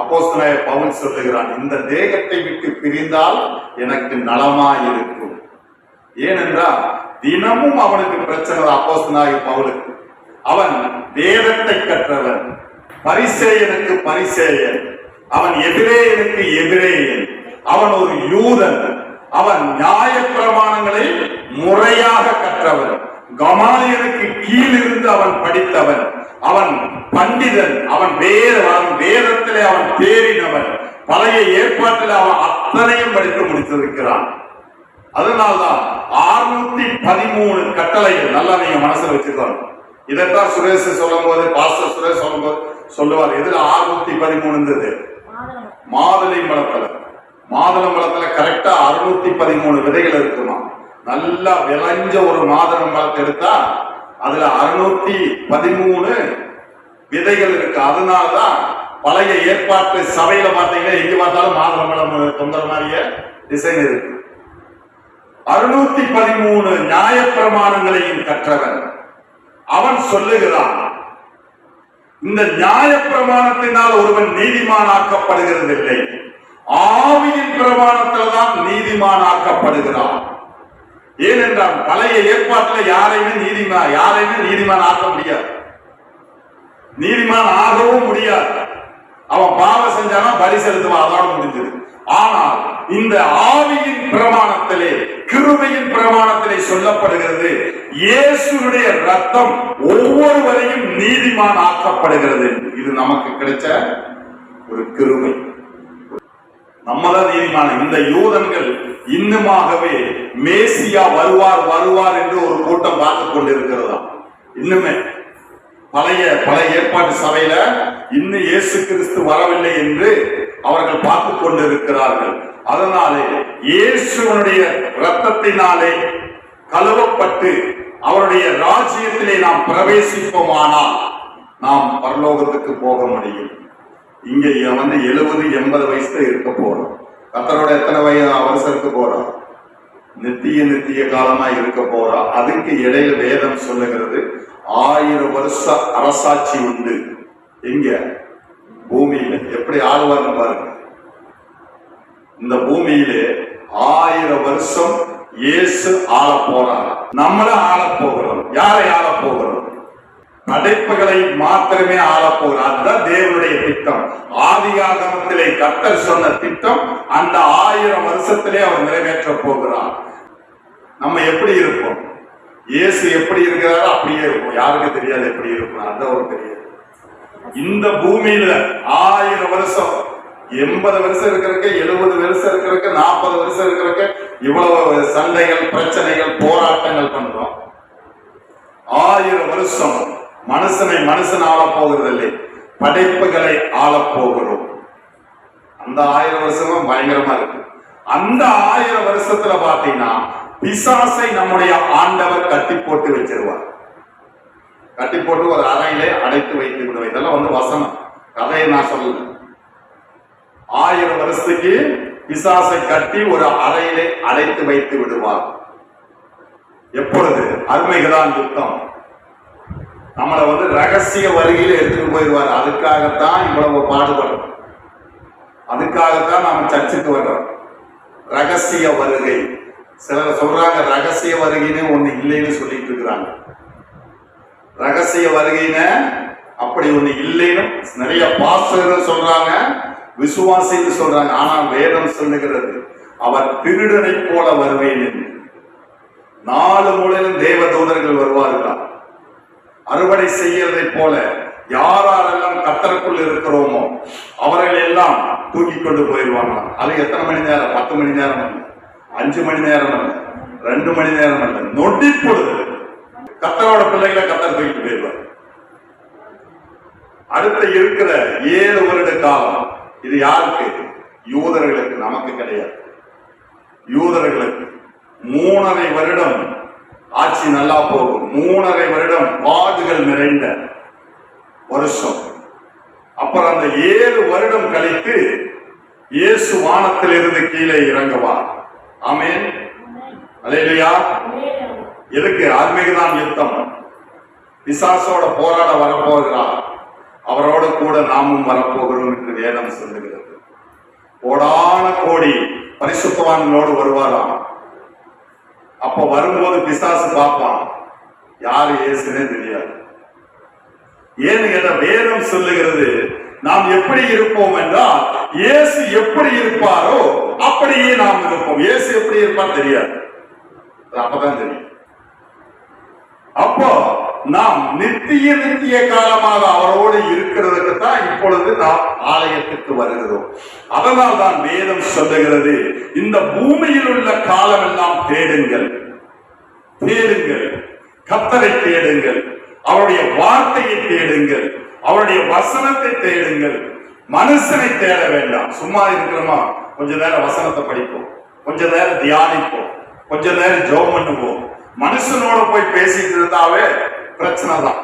அப்போஸ்தலனாகிய பவுல் சொல்லுகிறான், இந்த தேகத்தை விட்டு பிரிந்தால் எனக்கு நலமாயிருக்கும். ஏனென்றால் தினமும் அவனுக்கு பிரச்சனை. அப்போஸ்தலனாகிய பவுலுக்கு அவன் வேதத்தை கற்றவன், பரிசேயனுக்கு பரிசேயன், அவன் எபிரேயனுக்கு எபிரேயன், அவன் ஒரு யூதன், அவன் நியாய பிரமாணங்களை முறையாக கற்றவன், கமாலியனுக்கு கீழிருந்து அவன் படித்தவன், அவன் பண்டிதன், அவன் வேதத்திலே அவன் தேறினவன், பழைய ஏற்பாட்டில் அவன் அத்தனையும் படித்து முடித்திருக்கிறான். அதனால்தான் 613 கட்டளைகள் நல்லா நீங்க மனசுல வச்சிருக்கணும். இதைத்தான் சுரேஷ் சொல்லும் போது, பாஸ்டர் சுரேஷ் சொல்லும் போது சொல்லுவார், எதுல 613 இருந்தது? மாதுளம்பழத்துல கரெக்டா 613 விதைகள் இருக்குமா. நல்லா விளைஞ்ச ஒரு மாதுளம்பழத்தை எடுத்தா அதுல 613 விதைகள் இருக்கு. அதனாலதான் பழைய ஏற்பாட்டு சபையில பாத்தீங்கன்னா எங்க பார்த்தாலும் மாதுளம்பழம் தொங்குற மாதிரியே டிசைன் இருக்கு. 613 நியாய பிரமாணங்களையும் கற்றவன் அவன் சொல்லுகிறான், இந்த நியாய பிரமாணத்தினால் ஒருவன் நீதிமானாக்கப்படுகிறது இல்லை, ஆவியின் பிரமாணத்தில் தான் நீதிமானாக்கப்படுகிறான். ஏனென்றால் பழைய ஏற்பாட்டில் யாரையுமே நீதிமான் ஆக்க முடியாது, நீதிமான் ஆகவும் முடியாது. அவன் பாவம் செஞ்சானா பலி செலுத்துவான், அதோட முடிஞ்சது. ஆனால் இந்த ஆவியின் பிரமாணத்திலே, கிருபையின் பிரமாணத்திலே சொல்லப்படுகிறது, இயேசுடைய ரத்தம் ஒவ்வொருவரையும் நீதிமான் ஆக்கப்படுகிறது. இது நமக்கு கிடைச்ச ஒரு கிருபை. நம்மதான் நீதிமான. இந்த யூதன்கள் இன்னுமாகவே மேசியா வருவார் என்று ஒரு கூட்டம் பார்த்துக் கொண்டிருக்கிறதா. இன்னுமே பழைய ஏற்பாட்டு சபையில இன்னும் இயேசு கிறிஸ்து வரவில்லை என்று அவர்கள் பார்த்துக் கொண்டிருக்கிறார்கள். அதனாலே இயேசுவனுடைய இரத்தத்தினாலே கழுவப்பட்டு அவருடைய ராஜ்யத்திலே நாம் பிரவேசிப்போமானால் நாம் பரலோகத்துக்கு போக முடியும். இங்க 70-80 வயசுல இருக்க போறோம். கர்த்தரோட எத்தனை வருஷம் இருக்க போறோம்? நித்திய காலமா இருக்க போறோம். அதுக்கு இடையில வேதம் சொல்லுகிறது 1000 வருஷ அரசாட்சி உண்டு. எங்க? பூமியில. எப்படி ஆளுவாங்க பாருங்க. இந்த பூமியிலே 1000 வருஷம் இயேசு ஆள போறார். நம்மள ஆள போகிறோம். யாரை ஆள போகிறோம்? படைப்புகளை மாத்திரமே ஆள போகிறார். அதுதான் தேவனுடைய திட்டம். ஆதியாகமத்திலே கர்த்தர் சொன்ன திட்டம் அந்த 1000 வருஷத்திலே அவர் நிறைவேற்ற போகிறார். நம்ம எப்படி இருப்போம்? இயேசு எப்படி இருக்கிறாரோ அப்படியே இருக்கும். யாருக்கு தெரியாது எப்படி இருக்கும், அதுதான் ஒரு தெரியாது. இந்த பூமியில 1000 வருஷம், 80 வருஷம் இருக்கிறக்க, 70 வருஷம் இருக்கிறக்க, 40 வருஷம் இருக்கிறக்க இவ்வளவு சண்டைகள், பிரச்சனைகள், போராட்டங்கள் பண்றோம். 1000 வருஷம் மனுஷன் ஆள போகிறது இல்லை, படைப்புகளை ஆள போகிறோம். அந்த 1000 வருஷமும் பயங்கரமா இருக்கு. அந்த 1000 வருஷத்துல பாத்தீங்கன்னா பிசாசை நம்முடைய ஆண்டவர் கட்டி போட்டு வச்சிருவார். கட்டி போட்டு ஒரு அறையிலே அடைத்து வைத்து விடுவார். இதெல்லாம் வசனம், கதையை நான் சொல்லல. 1000 வருஷத்துக்கு பிசாசை கட்டி ஒரு அறையிலே அடைத்து வைத்து விடுவார். எப்பொழுது? அருமைகளான் யுத்தம். நம்மளை ரகசிய வருகையில் எடுத்துட்டு போயிடுவார். அதுக்காகத்தான் இவ்வளவு பாடுபடும். அதுக்காகத்தான் நாம சர்ச்சுக்கு வர்றோம். ரகசிய வருகை. சிலர் சொல்றாங்க ரகசிய வருகைன்னு ஒண்ணு இல்லைன்னு சொல்லிட்டு இருக்கிறாங்க. ரகசிய வருகைன்னு அப்படி ஒண்ணு இல்லைன்னு நிறைய பாஸ்டர்கள் சொல்றாங்க, விசுவாசின்னு சொல்றாங்க. ஆனா வேதம் சொல்லுகிறது அவர் திருடனை போல வருவேன் என்று. 4 மூலையிலும் தேவ தூதர்கள் வருவார்களா. அறுவடை செய்யறதை போல யாரெல்லாம் கர்த்தருக்குள் இருக்கிறோமோ அவர்கள் எல்லாம் தூக்கி கொண்டு போயிடுவாங்க. அது எத்தனை மணி நேரம்? 10 மணி நேரம் அல்ல, 5 மணி நேரம் அல்ல, 2 மணி நேரம் அல்ல, நொடி பொழுது கர்த்தரோட பிள்ளைகளை கர்த்தர் தூக்கிட்டு போயிடுவார். அடுத்த இருக்கிற 7 வருட காலம் இது யாருக்கு? யூதர்களுக்கு. நமக்கு கிடையாது. யூதர்களுக்கு 3.5 வருடம் ஆட்சி நல்லா போகும். 3.5 வருடம் பாடுகள் நிறைந்த வருஷம். அப்புறம் அந்த 7 வருடம் கழித்து இயேசு வானத்திலிருந்து கீழே இறங்குவார். ஆமென், அல்லேலூயா. எதுக்கு? ஆன்மீகதான் யுத்தம். பிசாசோட போராட வரப்போகிறார். அவரோடு கூட நாமும் வரப்போகிறோம் என்று வேதம் சொல்லுகிறது. கோடான கோடி பரிசுத்தவான்களோடு வருவாராம். அப்ப வரும்போது பிசாசு பார்ப்பான், யாரு இயேசுனே தெரியாது. ஏன்னு கேட்ட வேதம் சொல்லுகிறது, நாம் எப்படி இருப்போம் என்றால் இயேசு எப்படி இருப்பாரோ அப்படியே நாம் இருப்போம். இயேசு எப்படி இருப்பார் தெரியாது, அப்பதான் தெரியும். அப்போ நாம் நித்திய காலமாக அவரோடு இருக்கிறதுக்கு தான் இப்பொழுது நாம் ஆலயத்துக்கு வருகிறோம். அதனால் தான் வேதம் சொல்லுகிறது, இந்த பூமியில் உள்ள காலம் எல்லாம் தேடுங்கள், தேடுங்கள், கர்த்தரை தேடுங்கள், அவருடைய வார்த்தையை தேடுங்கள், அவருடைய வசனத்தை தேடுங்கள். மனுஷனை தேட வேண்டாம். சும்மா இருக்கிறோமா, கொஞ்ச நேரம் வசனத்தை படிப்போம், கொஞ்ச நேரம் தியானிப்போம், கொஞ்ச நேரம் ஜெபம் பண்ணுவோம். மனுஷனோட போய் பேசிட்டு இருந்தாவே பிரச்சனை தான்,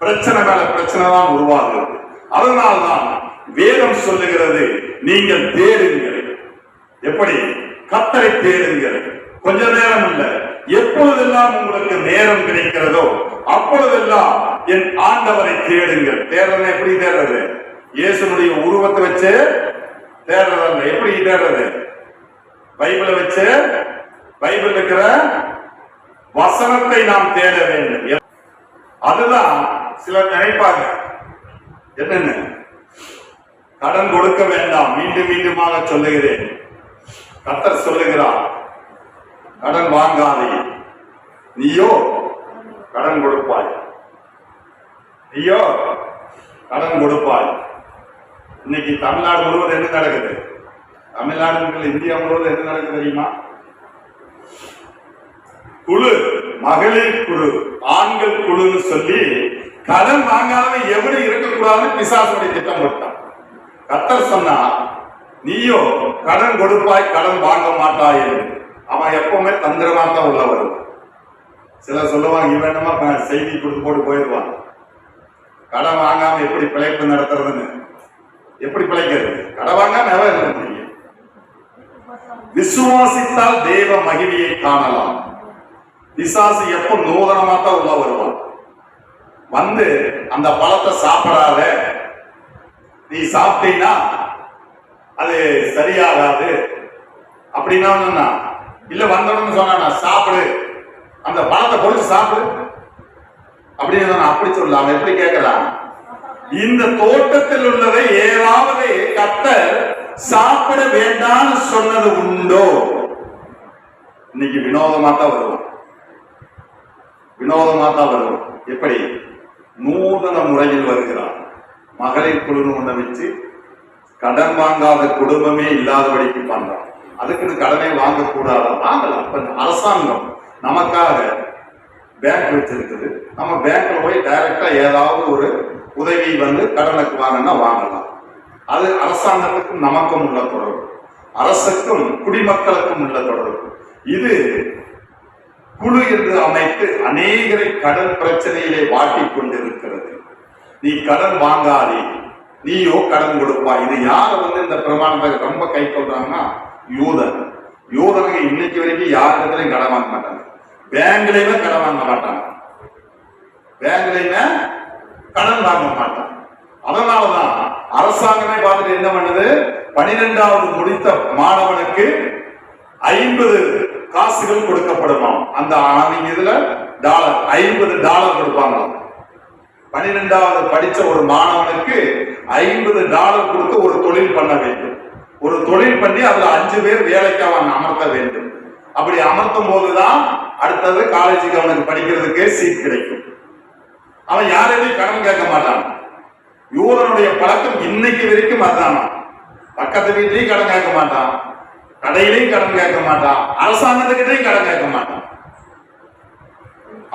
பிரச்சனை மேல பிரச்சனை தான் உருவாகுது. அதனால்தான் வேதம் சொல்லுகிறது, நீங்கள் தேடுங்கள். எப்படி? கர்த்தரை தேடுங்கள். கொஞ்ச நேரம் இல்ல, எப்பொழுதெல்லாம் உங்களுக்கு நேரம் கிடைக்கிறதோ அப்பொழுதெல்லாம் என் ஆண்டவரை தேடுங்கள். தேடுறது எப்படி தேடுறது? இயேசுனுடைய உருவத்தை வச்சு தேடுறது. எப்படி தேடுறது? பைபிளை வச்சு, பைபிள் இருக்கிற வசனத்தை நாம் தேட வேண்டும். அதுதான் சிலர் நினைப்பாங்க, என்னென்ன கடன் கொடுக்க வேண்டாம். மீண்டும் மீண்டுமாக சொல்லுகிறேன், கர்த்தர் சொல்லுகிறார், கடன் வாங்காதே, நீயோ கடன் கொடுப்பாய், நீயோ கடன் கொடுப்பாய். இன்னைக்கு தமிழ்நாடு முழுவதும் என்ன நடக்குது? தமிழ்நாடு இந்தியா முழுவதும் என்ன நடக்குது தெரியுமா? குழு, மகளிர் குழு, ஆண்கள் குழுன்னு சொல்லி கடன் வாங்காதவன் எவரும் இருக்கக்கூடாதுன்னு பிசாசுடைய திட்டம் போட்டான். கர்த்தர் சொன்னா, நீயோ கடன் கொடுப்பாய், கடன் வாங்க மாட்டாய். அவன் எப்பவுமே தந்திரமா தான் உள்ள வருவான். சிலர் சொல்லுவாங்க, இவன் என்னமா செய்தி கொடுத்து போட்டு போயிடுவான். கடன் வாங்காம எப்படி பிழைப்பு நடத்துறதுன்னு. எப்படி பிழைக்கிறது? கடன் வாங்காம எவன் இருக்க முடியும்? விசுவாசித்தால் தேவ மகிமையை காணலாம். பிசாசு எப்போ நூதனமா தான் உள்ள வருவான். வந்து அந்த பழத்தை சாப்பிடாத, நீ சாப்பிட்டீங்கன்னா அது சரியாகாது அப்படின்னா, இல்ல வந்தோம்னு சொன்னா சாப்பிடு, அந்த பழத்தை பொறிச்சு சாப்பிடு அப்படின்னு அப்படி சொல்லலாம். எப்படி கேட்கலாம்? இந்த தோட்டத்தில் உள்ளதை ஏதாவது கர்த்தர் சாப்பிட வேண்டாம்னு சொன்னது உண்டோ? இன்னைக்கு வினோதமா தான் வருவோம், வினோதமா தான் வருவோம். எப்படி? நூதன முறையில் வருகிறார். மகளிர் குழுன்னு ஒண்ண வச்சு கடன் வாங்காத குடும்பமே இல்லாதபடிக்கு பண்றான். அதுக்குன்னு கடனை வாங்கக்கூடாத, வாங்கலாம். அரசாங்கம் நமக்காக பேங்க் வச்சிருக்குது, நம்ம பேங்க்ல போய் டைரக்டா ஏதாவது ஒரு உதவி வந்து கடனுக்கு வாங்கினா வாங்கலாம். அது அரசாங்கத்துக்கும் நமக்கும் உள்ள தொடர்பு, அரசுக்கும் குடிமக்களுக்கும் உள்ள தொடர்பு. இது குழு என்று அமைத்து அநேகரை கடன் பிரச்சனையிலே வாட்டிக் கொண்டிருக்கிறது. நீ கடன் வாங்காதே, நீயோ கடன் கொடுப்பா. இது யார் வந்து இந்த பிரமாணத்தை ரொம்ப கை கொள்றாங்கன்னா, யூதன். யூதனுக்கு இன்னைக்கு வரைக்கும் யாரிடத்திலையும் கடன் வாங்க மாட்டாங்க, பேங்க்லயுமே கடன் வாங்க மாட்டாங்க, பேங்க்லயுமே கடன் வாங்க மாட்டாங்க. அதனாலதான் அரசாங்கமே பார்த்துட்டு என்ன பண்ணுது, 12வது முடித்த மாணவனுக்கு 50 காசுகள் கொடுக்கப்படுமாம். அந்த இதுல டாலர் $50 கொடுப்பாங்க. 12வது படிச்ச ஒரு மாணவனுக்கு $50 கொடுத்து ஒரு தொழில் பண்ண வேண்டும். ஒரு தொழில் பண்ணி அதுல 5 பேர் வேலைக்கு அவன் அமர்த்த வேண்டும். அப்படி அமர்த்தும் போதுதான் அடுத்தது காலேஜுக்கு அவனுக்கு படிக்கிறதுக்கு சீட் கிடைக்கும். அவன் யாரையும் கடன் கேட்க மாட்டான். யூதனுடைய பழக்கம் இன்னைக்கு வரைக்கும் அதுதானா. பக்கத்து வீட்லயும் கடன் கேட்க மாட்டான், கடையிலையும் கடன் கேட்க மாட்டான், அரசாங்கத்துக்கிட்டையும் கடன் கேட்க மாட்டான்.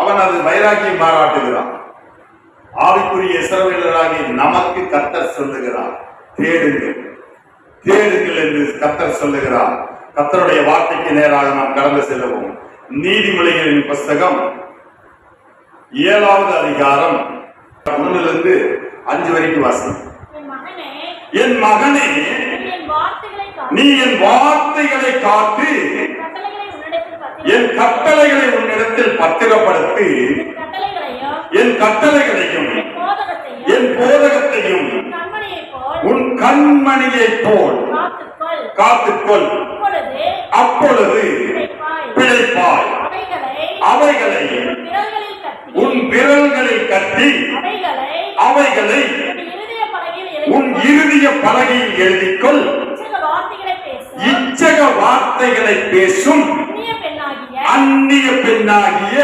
அவன் அது வைராக்கியம் பாராட்டுகிறான். ஆவிக்குரிய இஸ்ரவேலராகிய நமக்கு கர்த்தர் சொல்லுகிறார், தேடுங்கள், தேடுங்கள் என்று கர்த்தர் சொல்லுகிறார். கர்த்தருடைய வார்த்தைக்கு நேராக நாம் கடந்து செல்லுவோம். நீதிமொழிகளின் புஸ்தகம் 7வது அதிகாரம் 1 to 5 வரைக்கும் வாசி. என் மகனே, நீ என் வார்த்தைகளை காத்து என் கட்டளைகளை உன்னிடத்தில் பத்திரப்படுத்தி, என் கட்டளைகளையும் என் போதகத்தையும் உன் கண்மணியைப் போல் காத்துக்கொள். அப்பொழுது பிழைப்பாய். அவைகளை உன் விரல்களில் கட்டி அவைகளை உன் இருதய பலகையில் எழுதிக்கொள். இச்சக வார்த்தைகளை பேசும் அந்நிய பெண்ணாகிய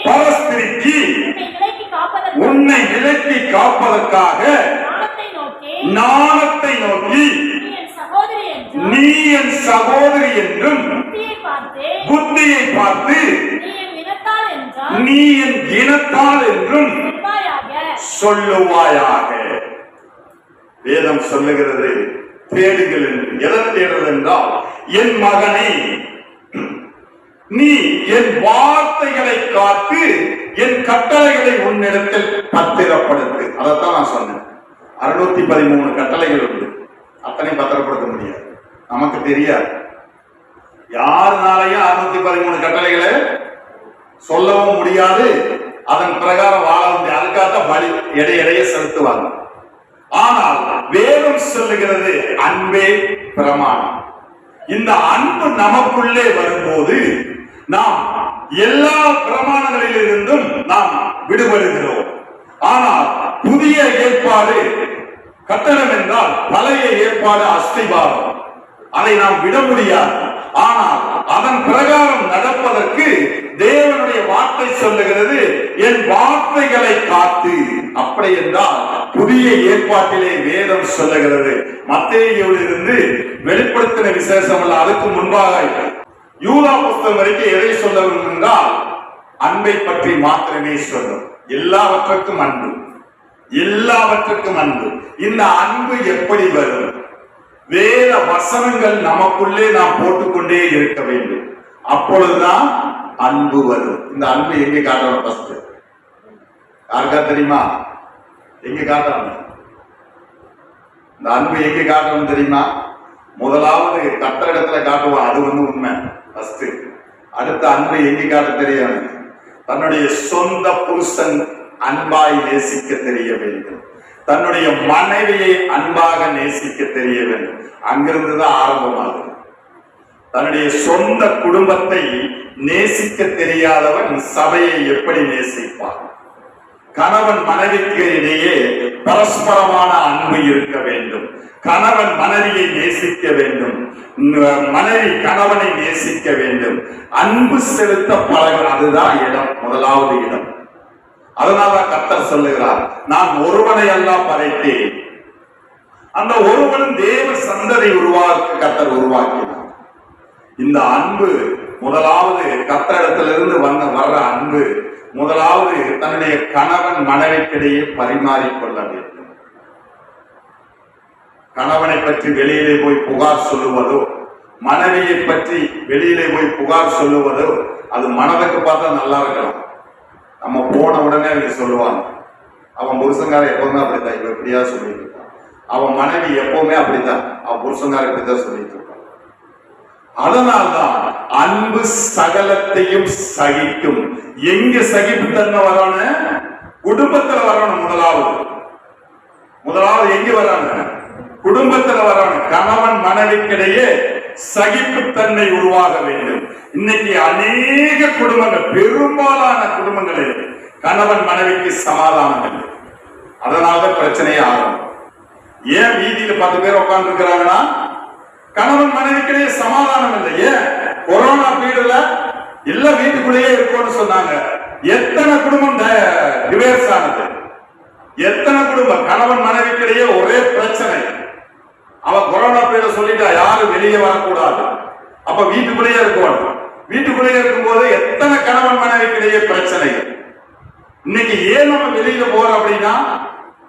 பரஸ்திரிக்கு உன்னை விலக்கி காப்பதற்காக நாணத்தை நோக்கி நீ என் சகோதரி என்றும் புத்தியை பார்த்து நீ என் இனத்தால் என்றும் சொல்லுவாயாக. வேதம் சொல்லுகிறது தேடுங்கள் என்று. எதை தேடுறது என்றால், என் மகனை நீ என் வார்த்தைகளை காத்து என் கட்டளைகளை உன்னிடத்தில் பத்திரப்படுத்து. அதைத்தான் நான் சொன்னேன். 613 கட்டளைகள் உண்டு. அத்தனை பத்திரப்படுத்த முடியாது, நமக்கு தெரியாது. யாருனாலையும் 613 கட்டளைகளை சொல்லவும் முடியாது, அதன் பிரகாரம் வாழவும் முடியாது. அதுக்காக பலி எடையை செலுத்துவாங்க. ஆனால் வேதம் சொல்லுகிறது அன்பே பிரமாணம். இந்த அன்பு நமக்குள்ளே வரும்போது நாம் எல்லா பிரமாணங்களில் இருந்தும் நாம் விடுபடுகிறோம். ஆனால் புதிய ஏற்பாடு கட்டணம் என்றால் பழைய ஏற்பாடு அஸ்திபாரம், அதை நாம் விட முடியாது. ஆனால் அதன் பிரகாரம் நடப்பதற்கு தேவனுடைய வார்த்தை சொல்லுகிறது, என் வார்த்தைகளை காத்து. அப்படி என்றால் புதிய ஏற்பாட்டிலே வேதம் சொல்லுகிறது, மத்தேயுவில் இருந்து வெளிப்படுத்தின விசேஷம் அல்ல, அதுக்கு முன்பாக யூதா புஸ்தகம் வரைக்கும் எதை சொல்ல வேண்டும் என்றால் அன்பை பற்றி மாத்திரமே சொல்லும். எல்லாவற்றுக்கும் அன்பு, எல்லாவற்றுக்கும் அன்பு. இந்த அன்பு எப்படி வரும்? வேத வசனங்கள் நமக்குள்ளே நாம் போட்டுக்கொண்டே இருக்க வேண்டும். அப்பொழுதுதான் அன்பு வரும். இந்த அன்பு எங்க காட்டணும்? ஃபர்ஸ்ட் யாருக்கா தெரியுமா? எங்க காட்டணும்? இந்த அன்பு எங்க காட்டணும் தெரியுமா? முதலாவது கத்தரிடத்துல காட்டுவான், அது உண்மை. ஃபர்ஸ்ட் அடுத்த அன்பு எங்க காட்ட தெரியும்? தன்னுடைய சொந்த புருஷன் அன்பாய் நேசிக்க தெரிய வேண்டும், தன்னுடைய மனைவியை அன்பாக நேசிக்க தெரிய வேண்டும். அங்கிருந்துதான் ஆரம்பமாகும். தன்னுடைய சொந்த குடும்பத்தை நேசிக்க தெரியாதவன் சபையை எப்படி நேசிப்பான்? கணவன் மனைவிக்கு இடையே பரஸ்பரமான அன்பு இருக்க வேண்டும். கணவன் மனைவியை நேசிக்க வேண்டும், மனைவி கணவனை நேசிக்க வேண்டும். அன்பு செலுத்த பழக, அதுதான் இடம், முதலாவது இடம். அதனால்தான் கர்த்தர் சொல்லுகிறார், நான் ஒருவனை எல்லாம் படைத்தேன். அந்த ஒருவன் தேவ சந்ததி உருவாக்க கர்த்தர் உருவாக்கினார். இந்த அன்பு முதலாவது கர்த்தரிடத்திலிருந்து வர்ற அன்பு முதலாவது தன்னுடைய கணவன் மனைவிக்கிடையே பரிமாறிக்கொள்ள வேண்டும். கணவனை பற்றி வெளியிலே போய் புகார் சொல்லுவதோ, மனைவியை பற்றி வெளியிலே போய் புகார் சொல்லுவதோ, அது மனதுக்கு பார்த்தா நல்லா இருக்கலாம். நம்ம போன உடனே அவங்க சொல்லுவாங்க, அவன் புருஷங்கார எப்பவுமே அப்படித்தான், இவன் எப்படியா சொல்லிட்டு இருக்கான். அவன் மனைவி எப்பவுமே அப்படித்தான், அவன் புருஷங்கார இப்படித்தான் சொல்லிட்டு இருக்கான். அதனால்தான் அன்பு சகலத்தையும் சகிக்கும். எங்க சகிப்புத்தன்மை வரணும்? குடும்பத்துல வரணும். முதலாவது எங்க வரணும்? குடும்பத்துல வரணும். கணவன் மனைவிக்கிடையே சகிப்புத்தன்மை உருவாக வேண்டும். இன்னைக்கு அநேக குடும்பங்கள், பெரும்பாலான குடும்பங்களில் கணவன் மனைவிக்கு சமாதானம் இல்லை. அதனாலதான் பிரச்சனையே ஆகும். ஏன் வீதியில 10 பேர் உட்கார்ந்து இருக்கிறாங்கன்னா கணவன் மனைவிக்கிடையே சமாதானம் இல்லை. ஏன்? கொரோனா பீரியட்ல எல்லாம் வீட்டுக்குள்ளேயே இருக்கும்னு சொன்னாங்க. எத்தனை குடும்பம் டிவோர்ஸ் ஆனது? எத்தனை குடும்பம்? கணவன் மனைவிக்கிடையே ஒரே பிரச்சனை. அவன் கொரோனா பீரியட் சொல்லிட்டா யாரும் வெளியே வரக்கூடாது, அப்ப வீட்டுக்குள்ளேயே இருக்கணும். வீட்டுக்குள்ளேயே இருக்கும்போது எத்தனை கணவன் மனைவிக்கிடையே பிரச்சனைகள். இன்னைக்கு ஏன் நம்ம வெளியில போறோம் அப்படின்னா,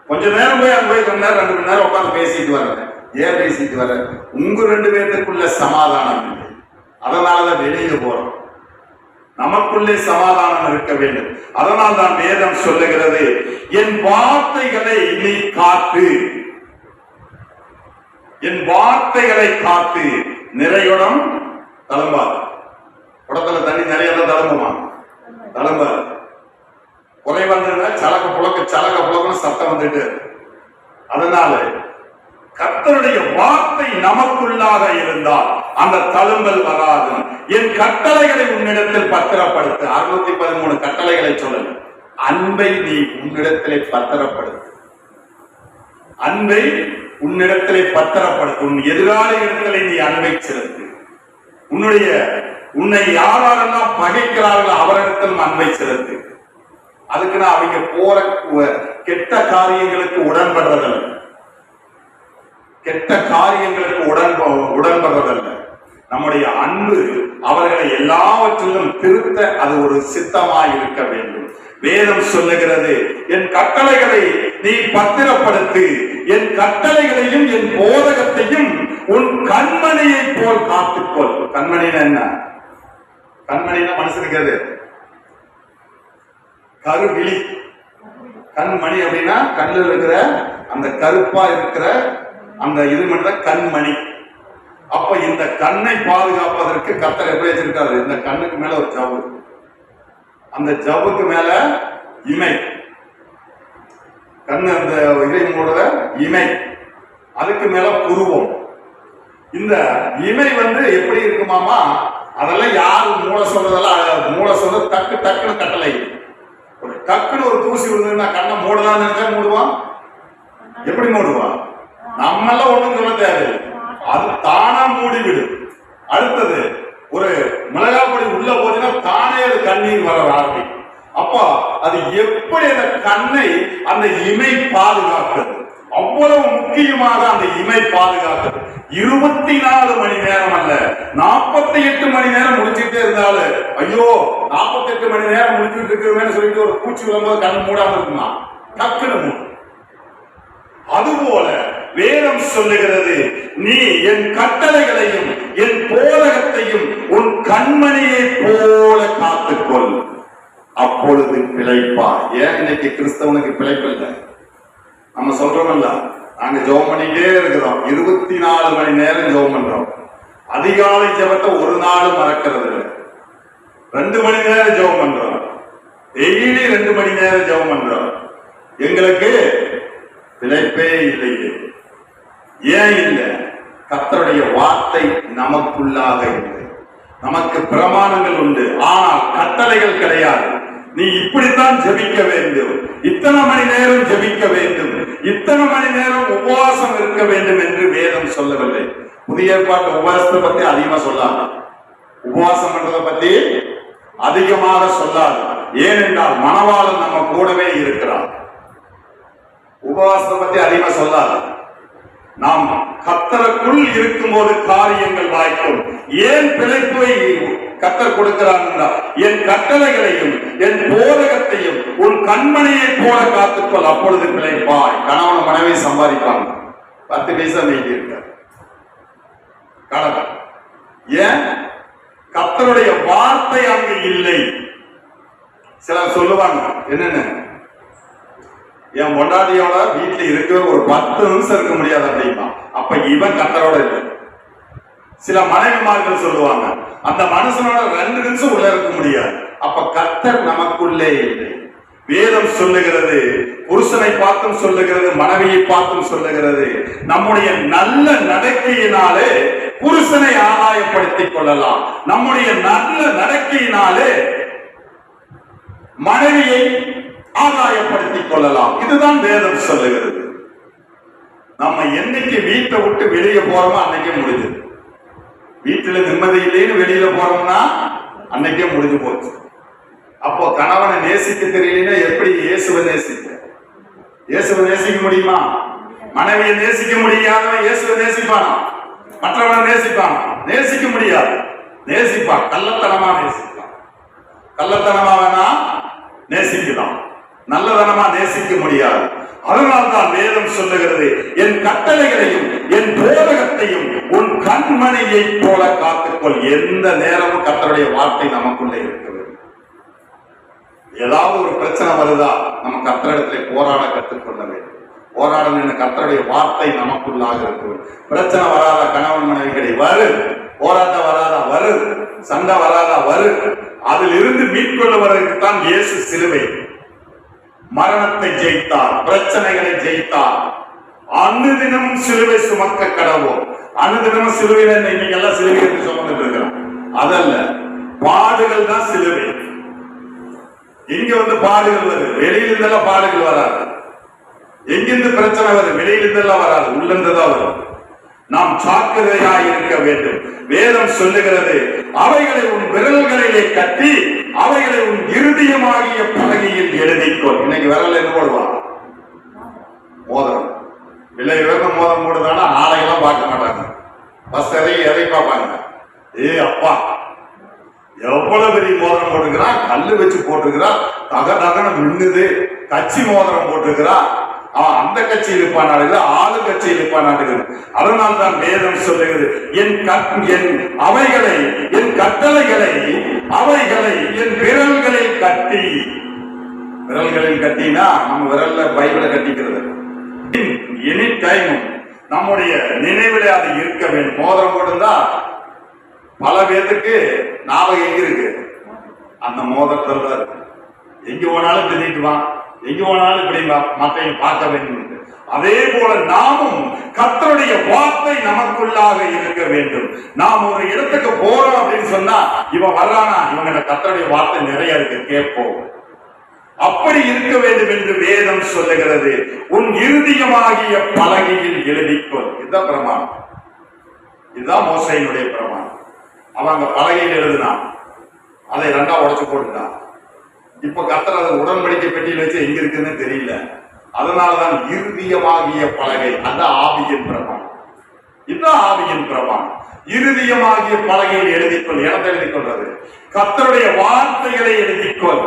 கொஞ்ச நேரம் போய் அங்க போய் 2 நேரம் 2 மணி நேரம் உட்காந்து பேசிட்டு வர்றேன். ஏன் பேசிட்டு வர? உங்க 2 பேருக்குள்ள சமாதானம் இல்லை, அதனாலதான் வெளியில போறோம். நமக்குள்ளே சமாதானம் இருக்க வேண்டும். அதனால் தான் வேதம் சொல்லுகிறது, என் வார்த்தைகளை நீ காத்து, என் வார்த்தைகளை காத்து. நிறையுடம் தளம்பாது. குடத்துல தண்ணி நிறைய தளம்புமா? தளம்பாது. குறை வந்ததுன்னா சலக புழக்கன்னு சத்தம் வந்துட்டு. அதனால கர்த்தருடைய வார்த்தை நமக்குள்ளாக இருந்தால் அந்த தழும்பல் வராது. என் கட்டளைகளை உன்னிடத்தில் பத்திரப்படுத்து. 613 கட்டளைகளை சொல்லல. அன்பை நீ உன்னிடத்திலே பத்திரப்படுத்து. அன்பை உன்னிடத்திலே பத்திரப்படுத்து. உன் எதிராளி இடத்திலே நீ அன்பை செலுத்து. உன்னை யாரெல்லாம் பகைக்கிறார்களோ அவரிடத்திலும் அன்பை செலுத்து. அதுக்குன்னு அவங்க போற கெட்ட காரியங்களுக்கு உடன்படுறதில்லை. கெட்ட காரியங்களுக்கு உடன்படுறதல்ல. நம்முடைய அன்பு அவர்களை எல்லாவற்றிலும் திருத்த அது ஒரு சித்தமாய் இருக்க வேண்டும். வேதம் சொல்லுகிறது, என் கட்டளைகளை நீ பத்திரப்படுத்து, என் கட்டளைகளையும் என் போதகத்தையும் உன் கண்மணியை போல் காத்துக்கொள். கண்மணினா என்ன? கண்மணினா மனசுக்கு அது கருவிழி. கண்மணி அப்படின்னா கண்ணில் இருக்கிற அந்த கருப்பா இருக்கிற அந்த இது மட்டும் கண்மணி. அப்ப இந்த கண்ணை பாதுகாப்பதற்கு கர்த்தர் எப்படி வச்சிருக்காரு? இந்த கண்ணுக்கு மேல ஒரு ஜவ்வு, அந்த ஜவ்வுக்கு மேல இமை, கண்ணு அந்த இதை மூடுற இமை, அதுக்கு மேல புருவம். இந்த இமை எப்படி இருக்குமாமா? அதெல்லாம் யாரு மூளை சொல்றதெல்லாம் மூளை சொல்றது டக்குன்னு கட்டளை. ஒரு டக்குன்னு ஒரு தூசி விழுந்ததுன்னா கண்ணை மூடலான்னு நினைச்சா மூடுவான். எப்படி மூடுவான்? நம்மெல்லாம் ஒண்ணும் சொல்ல தேவை, அது தானா மூடிவிடும். அடுத்தது ஒரு மிளகாப்பொடி உள்ள போச்சுன்னா தானே அது கண்ணீர் வர ஆரம்பிக்கும். அப்போ அது எப்படி அந்த கண்ணை அந்த இமை பாதுகாக்கிறது? அவ்வளவு முக்கியமாக அந்த இமை பாதுகாக்கிறது. 24 மணி நேரம் அல்ல, 48 மணி நேரம் முடிச்சுட்டே இருந்தாலும் ஐயோ 48 மணி நேரம் முடிச்சுட்டு இருக்கிறோம்னு சொல்லிட்டு ஒரு பூச்சி விழும்போது கண்ணு மூடாம இருக்குமா? டக்குன்னு மூடும். அதுபோல வேதம் சொல்லுகிறது, நீ என் கட்டளைகளையும் என் போதகத்தையும் உன் கண்மணியை போல காத்துக்கொள், அப்பொழுது பிழைப்பார். ஏன் இன்னைக்கு கிறிஸ்தவனுக்கு பிழைப்பு இல்லை? நம்ம சொல்றோம்ல, நாங்க ஜெபம் பண்ணிட்டே இருக்கிறோம், 24 மணி நேரம் ஜெபம் பண்றோம். அதிகாலை ஜெபத்தை ஒரு நாளும் மறக்கிறது இல்லை. 2 மணி நேரம் ஜெபம் பண்றோம், டெய்லி 2 மணி நேரம் ஜெபம் பண்றோம். எங்களுக்கு பிழைப்பே இல்லையே. ஏன் இல்லை? கர்த்தருடைய வார்த்தை நமக்குள்ளாக இல்லை. நமக்கு பிரமாணங்கள் உண்டு, ஆனால் கட்டளைகள் கிடையாது. நீ இப்படித்தான் ஜெபிக்க வேண்டும், இத்தனை மணி நேரம் ஜெபிக்க வேண்டும், இத்தனை மணி நேரம் உபவாசம் இருக்க வேண்டும் என்று வேதம் சொல்லவில்லை. புதிய ஏற்பாட்டு உபவாசத்தை பத்தி அதிகமா சொல்லாது, உபவாசம் பண்றதை பத்தி அதிகமாக சொல்லாது. ஏனென்றால் மணவாளன் நம்ம கூடவே இருக்கிறார். உபவாசத்தை பத்தி அதிகமா சொல்லாது. நாம் கர்த்தருக்குள் இருக்கும் போது காரியங்கள் வாய்க்கும். ஏன் பிழைப்பை கர்த்தர் கொடுக்கிறார் என்றால், என் கட்டளைகளையும் என் போதகத்தையும் உன் கண்மணியை போல காத்துக்கொள், அப்பொழுது பிழைப்பாய். கணவன் மனைவி சம்பாதிப்பாங்க, 10 பைசா மீதி இருக்கார் கணவன். ஏன்? கர்த்தருடைய வார்த்தை அங்கு இல்லை. சிலர் சொல்லுவாங்க, என்னன்னு, என் பொண்டாட்டியோட வீட்டுல இருக்க ஒரு 10 நிமிஷம் இருக்க முடியாது அப்படின்னா, அப்ப இவன் கர்த்தரோட இல்லை. சில மனைவிமார்கள் சொல்லுவாங்க, அந்த மனுஷனோட 2 நிமிஷம் உள்ள இருக்க முடியாது, அப்ப கர்த்தர் நமக்குள்ளே இல்லை. வேதம் சொல்லுகிறது, புருஷனை பார்த்தும் சொல்லுகிறது, மனைவியை பார்த்தும் சொல்லுகிறது, நம்முடைய நல்ல நடக்கையினாலே புருஷனை ஆதாயப்படுத்திக் கொள்ளலாம், நம்முடைய நல்ல நடக்கையினாலே மனைவியை ஆதாயப்படுத்திக் கொள்ளலாம். இதுதான் வேதம் சொல்லுகிறது. நம்ம என்னைக்கு வீட்டை விட்டு வெளியே போறோமோ அன்னைக்கே முடிஞ்சது. வீட்டுல நிம்மதி இல்லைன்னு வெளியில போறோம்னா அன்னைக்கே முடிஞ்சு போச்சு. அப்போ கணவனை நேசிக்க தெரியலன்னா எப்படி இயேசுவை நேசிக்க? இயேசுவை நேசிக்க முடியுமா? மனைவியை நேசிக்க முடியாதவன் இயேசுவை நேசிப்பானா? மற்றவனை நேசிப்பான்? நேசிக்க முடியாது. நேசிப்பான், கள்ளத்தனமா நேசிப்பான். கள்ளத்தனமா வேணா நேசிக்கலாம், நல்லதனமா நேசிக்க முடியாது. அதனால்தான் வேதம் சொல்லுகிறது, என் கட்டளைகளையும் என் போதகத்தையும் உன் கண்மணியை போல காத்துக்கொள். எந்த நேரமும் கர்த்தருடைய வார்த்தை நமக்குள்ளே இருக்க வேண்டும். ஏதாவது ஒரு பிரச்சனை வருதா, நம்ம கர்த்தரிடத்திலே போராட கற்றுக்கொள்ள வேண்டும். போராடணும், கர்த்தருடைய வார்த்தை நமக்குள்ளாக இருக்கு. பிரச்சனை வராதா கணவன் மனைவிகளை வரு, போராட்டம் வராதா வரு, சண்டை வராதா வரு. அதில் இருந்து மீட்கொள்வதற்கு தான் இயேசு சிலுவை. மரணத்தை ஜெயித்தார், பிரச்சனைகளை ஜெயித்தார். அனுதினமும் சிலுவை சுமக்க கடவோம். அனுதினமும் சிலுவையில இன்னைக்கு எல்லாம் சிலுவை என்று சுமந்துட்டு இருக்கிறோம். அதல்ல, பாடுகள் தான் சிலுவை. இங்க வந்து பாடுகள் வருது, வெளியிலிருந்தெல்லாம் பாடுகள் வராது. எங்கிருந்து பிரச்சனை வருது? வெளியிலிருந்தெல்லாம் வராது, உள்ளிருந்துதான் வரும். நாம் ஜாக்கிரதையாய் இருக்க வேண்டும். வேதம் சொல்லுகிறது, அவைகளை உன் விரல்களிலே கட்டி அவைகளை உன் இருதயமாகிய பலகையில் எழுதிக்கொள். இன்னைக்கு விரல் என்ன போடுவான்? மோதிரம். இல்லை, இவங்க மோதிரம் போடுதானா ஆலையெல்லாம் பார்க்க மாட்டாங்க. பஸ் எதை பார்ப்பாங்க? அப்பா எவ்வளவு பெரிய மோதிரம் போட்டுக்கிறா, கல்லு வச்சு போட்டுக்கிறா, தகன மின்னுது. கட்சி மோதிரம் போட்டுக்கிறா, அந்த கட்சி இருப்பானாடுகிற, ஆளு கட்சி இருப்பானாடுகிறது. அதனால் தான் வேதம் சொல்லுகிறது, என் அவைகளை, என் கட்டளைகளை, அவைகளை என் விரல்களில் கட்டி. விரல்களில் கட்டினா நம்ம விரல்ல பைபிளை கட்டிக்கிறது. எனி டைம் நம்முடைய நினைவில் அது இருக்க வேண்டும். மோதிரம் போட்டுந்தா பல பேருக்கு ஞாபகம் எங்க இருக்கு? அந்த மோதிரத்தில் தான் இருக்கு. எங்க போனாலும் திணிக்குவான், எங்க போனாலும் இப்படி மற்றையும் பார்க்க வேண்டும். அதே போல நாமும் கர்த்தருடைய வார்த்தை நமக்குள்ளாக இருக்க வேண்டும். நாம் ஒரு இடத்துக்கு போறோம் அப்படின்னு சொன்னா, இவன் வர்றானா, இவங்க கர்த்தருடைய வார்த்தை நிறைய இருக்கு, கேட்போம். அப்படி இருக்க வேண்டும் என்று வேதம் சொல்லுகிறது. உன் இருதயமாகிய பலகையில் எழுதிக்கொள். இதுதான் பிரமாணம். இதுதான் மோசையினுடைய பிரமாணம். அவங்க பலகையில் எழுதினான், அதை ரெண்டா உடைச்சு போட்டுட்டான். இப்ப கர்த்தர் அதை உடன்படிக்கை பெட்டியில் வச்சு எங்க இருக்குன்னு தெரியல. அதனாலதான் இருதயமாகிய பலகை, அந்த ஆவியின் பிரமாணம். இதுதான் ஆவியின் பிரமாணம். இருதயமாகிய பலகையில் எழுதிக்கொள். இடத்தை எழுதிக் கொள்றது, கர்த்தருடைய வார்த்தைகளை எழுதிக்கொள்.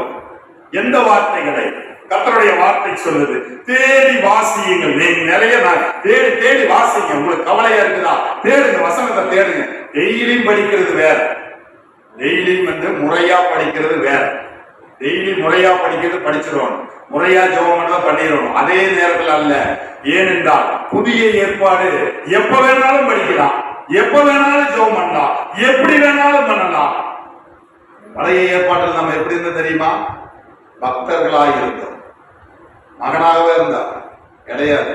எந்த வார்த்தைகளை? கர்த்தருடைய வார்த்தை சொல்லுது, தேடி வாசியுங்கள். நீங்க நிறைய தேடி தேடி வாசிங்க. உங்களுக்கு கவலையா இருக்குதா, தேடுங்க, வசனத்தை தேடுங்க. டெய்லியும் படிக்கிறது வேற, டெய்லியும் வந்து முறையா படிக்கிறது வேற. டெய்லி முறையா படிக்கிறது படிச்சிடணும், முறையா ஜெபம் பண்ணிடணும். அதே நேரத்தில் அல்ல. ஏனென்றால் புதிய ஏற்பாடு எப்ப வேணாலும் படிக்கலாம், எப்ப வேணாலும் ஜெபம் பண்ணலாம், எப்படி வேணாலும் பண்ணலாம். பழைய ஏற்பாட்டில் நம்ம எப்படி இருந்தா தெரியுமா? பக்தர்களாக இருந்தோம், மகனாகவே இருந்தா கிடையாது.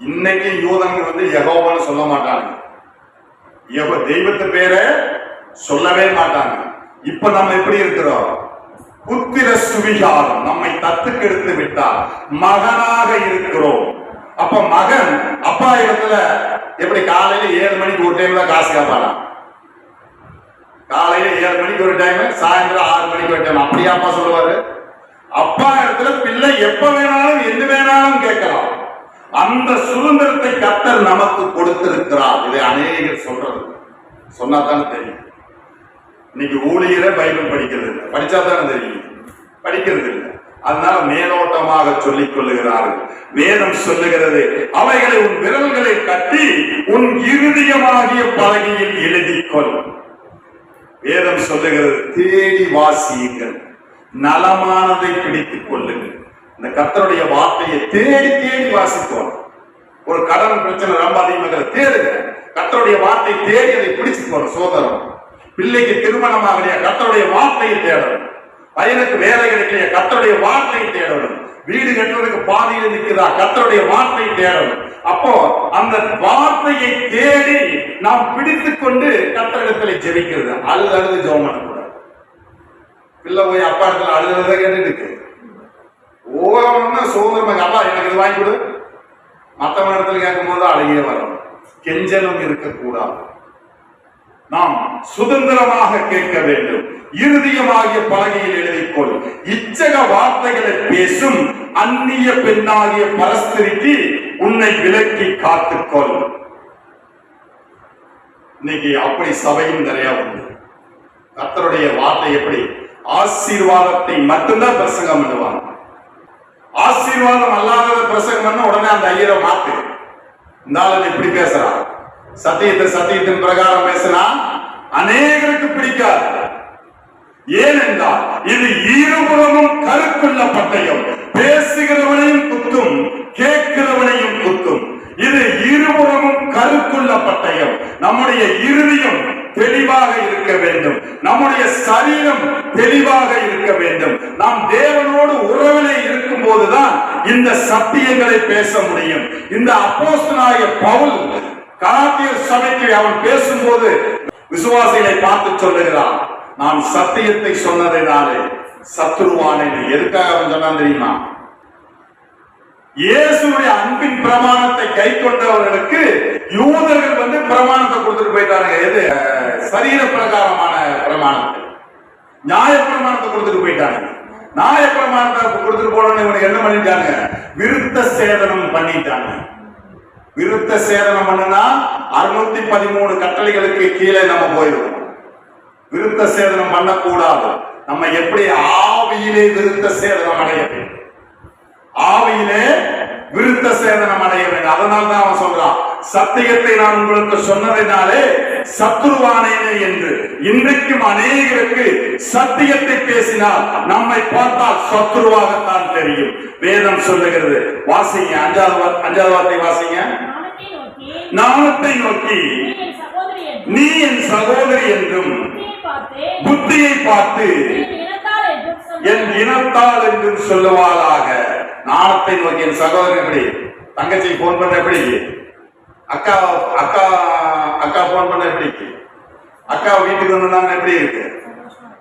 இன்னைக்கு யூதங்க வந்து யெகோவான்னு சொல்ல மாட்டாங்க, தெய்வத்து பேரை சொல்லவே மாட்டாங்க. இப்ப நம்ம எப்படி இருக்கிறோம்? புத்திர சுவிகாரம் நம்மை தத்துக்கெடுத்து விட்டார், மகனாக இருக்கிறோம். அப்ப மகன் அப்பா இடத்துல எப்படி காலையில 7 மணிக்கு ஒரு டைம்ல காசு கேட்பாராம். காலையில 7 மணிக்கு ஒரு டைம், சாயந்தரம் 6 மணிக்கு ஒரு டைம். அப்படியே அப்பா சொல்லுவாரு? அப்பா இடத்துல பிள்ளை எப்ப வேணாலும் என்ன வேணாலும் கேட்கலாம். அந்த சுதந்திரத்தை கர்த்தர் நமக்கு கொடுத்திருக்கிறார். இதை அநேகர் சொல்றது, சொன்னாதான் தெரியும். இன்னைக்கு ஊழியரை பைபிள் படிக்கிறது இல்லை, படிச்சா தானே தெரியும், படிக்கிறது இல்லை. அதனால மேலோட்டமாக சொல்லிக் கொள்ளுகிறார்கள். வேதம் சொல்லுகிறது, அவைகளை உன் விரல்களை கட்டி உன் இருதயமாகிய பலகையில் எழுதிக்கொள். வேதம் சொல்லுகிறது, தேடி வாசியுங்கள், நலமானதை பிடித்துக் கொள்ளுங்கள். இந்த கர்த்தருடைய வார்த்தையை தேடி தேடி வாசிக்கணும். ஒரு கடன் பிரச்சனை ரொம்ப அதிகமாக தேடுங்க, கர்த்தருடைய வார்த்தை தேடி அதை பிடிச்சுக்கணும். சோதரம் பிள்ளைக்கு திருமணமாகலையா, கர்த்தருடைய வார்த்தையை தேடணும். பையனுக்கு வேலை கிடைக்கலையா, கர்த்தருடைய வார்த்தையை தேடணும். வீடு கட்டுறதுக்கு பாதையில் நிற்கிறதா, கர்த்தருடைய வார்த்தையை தேடணும். அப்போ அந்த வார்த்தையை தேடி நாம் பிடித்துக் கொண்டு கர்த்தரிடத்துல ஜெபிக்கிறது. அழுது ஜெபம் பண்ணக்கூடாது. பிள்ளை போய் அப்பா இடத்துல அழுதுறத கேட்டுட்டு ஓரம்னா சுதந்திரமாக அப்பா எனக்கு இது வாங்கி கொடு, மற்றவன் இடத்துல கேட்கும் போது அழகிய வரணும். கெஞ்சலும் இருக்கக்கூடாது. நாம் சுதந்திரமாக கேட்க வேண்டும். இருதயமாகிய பலகையில் எழுதிக்கொள். இச்சக வார்த்தைகளை பேசும் அந்நிய பெண்ணாகிய பரஸ்திரிக்கு உன்னை விலக்கி காத்துக்கொள். இன்னைக்கு அப்படி சபையும் நிறைய உண்டு. கர்த்தருடைய வார்த்தை எப்படி ஆசீர்வாதத்தை மட்டும்தான் பிரசங்கம் பண்ணுவாங்க. ஆசீர்வாதம் அல்லாத பிரசங்கம் பண்ண உடனே அந்த ஐயரை மாத்து. இந்த ஆளு எப்படி பேசுறான், சத்தியத்தின் பிரகாரம் பேசினா அநேகருக்கு பிடிக்காது. ஏனென்றால் இது இருபுறமும் கருக்குள்ள பட்டயம், பேசுகிறவனையும் குத்தும், கேட்கிறவனையும் குத்தும். இது இருபுறமும் கருக்குள்ள பட்டயம். நம்முடைய இருதயம் தெளிவாக இருக்க வேண்டும். நம்முடைய சரீரம் தெளிவாக இருக்க வேண்டும். நாம் தேவனோடு உறவிலே இருக்கும் போதுதான் இந்த சத்தியங்களை பேச முடியும். இந்த அப்போஸ்தலனாகிய பவுல் கலாத்தியர் சபைக்கு அவன் பேசும்போது விசுவாசிகளை பார்த்து சொல்லுகிறான், நான் சத்தியத்தை சொன்னதினாலே சத்துருவானேன். எதுக்காக அவன் சொன்னான் தெரியுமா? இயேசுடைய அன்பின் பிரமாணத்தை கை கொண்டவர்களுக்கு யூதர்கள் பிரமாணத்தை கொடுத்துட்டு போயிட்டாங்க. எது? சரீர பிரகாரமான பிரமாணத்தை, நியாய பிரமாணத்தை கொடுத்துட்டு போயிட்டாங்க. நியாய பிரமாணத்தை கொடுத்துட்டு போனோன்னு இவனுக்கு என்ன பண்ணிட்டாங்க? விருத்த சேதனம் பண்ணிட்டாங்க. விருத்த சேதனம் பண்ணுனா 613 கட்டளைகளுக்கு கீழே நம்ம போயிடுவோம். விருத்த சேதனம் பண்ணக்கூடாது. நம்ம எப்படி ஆவியிலே விருத்த சேதனம் அடைய வேண்டும், ஆவியிலே விருத்த சேதனம் அடைய வேண்டும். அதனால தான் அவன் சொல்றான், சத்தியத்தை நான் உங்களுக்கு சொன்னதினாலே சத்துருவானேனே என்று. இன்றைக்கும் அநேகருக்கு சத்தியத்தை பேசினால் நம்மை பார்த்தால் சத்துருவாகத்தான் தெரியும். வேதம் சொல்லுகிறது. வாசிங்க, 5வது வார்த்தை வாசிங்க. ஞானத்தை நோக்கி நீ என் சகோதரி என்றும் புத்தியை பார்த்து என் இனத்தால் என்றும் சொல்லுவாளாக. ஞானத்தை நோக்கி என் சகோதரி. எப்படி? தங்கச்சி போன் பண்ண எப்படி? அக்கா அக்கா அக்கா போன் பண்ண எப்படி? அக்கா வீட்டுக்கு வந்தாங்க எப்படி இருக்கு?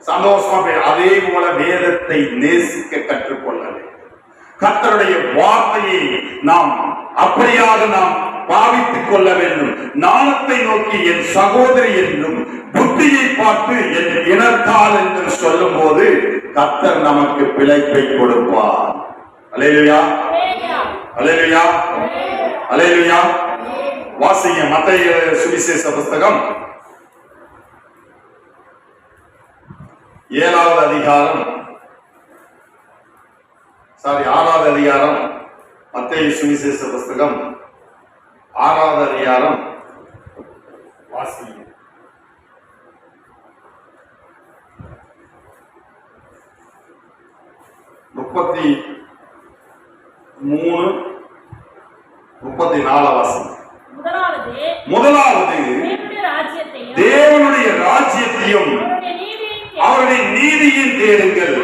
சந்தோஷமா போய். அதே போல வேதத்தை நேசிக்க கற்றுக்கொள்ள வேண்டும். கர்த்தருடைய வார்த்தையை நாம் அப்படியாக நாம் பாவித்துக் கொள்ள வேண்டும். ஞானத்தை நோக்கி என் சகோதரி என்றும் புத்தியை பார்த்து என் இனத்தால் என்று சொல்லும் போது கர்த்தர் நமக்கு பிழைப்பை கொடுப்பார். அல்லேலூயா, அல்லேலூயா, அல்லேலூயா. வாசிங்க மத்தேயு சுவிசேஷ புத்தகம் 6வது அதிகாரம் மத்தேயு சுவிசேஷ புத்தகம் 6வது அதிகாரம் வாசிங்க. 33-34 வாசிங்க. முதலாவது தேவனுடைய ராஜ்யத்தையும் அவருடைய நீதியின் தேடுங்கள்,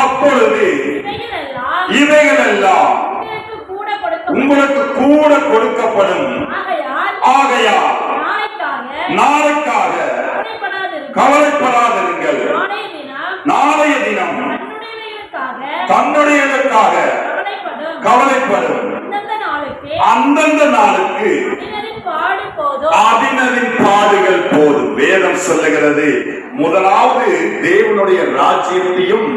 அப்பொழுது இவைகளெல்லாம் உங்களுக்கு கூட கொடுக்கப்படும். ஆகையால் நாளைக்காக கவலைப்படாதிருங்கள். நாளைய தினம் தன்னுடையதற்காக கவலைப்படும். அந்தந்த நாளுக்கு அதினரின் பாடுகள் போதும். வேதம் சொல்லுகிறது, முதலாவது தேவனுடைய ராஜ்யத்தையும்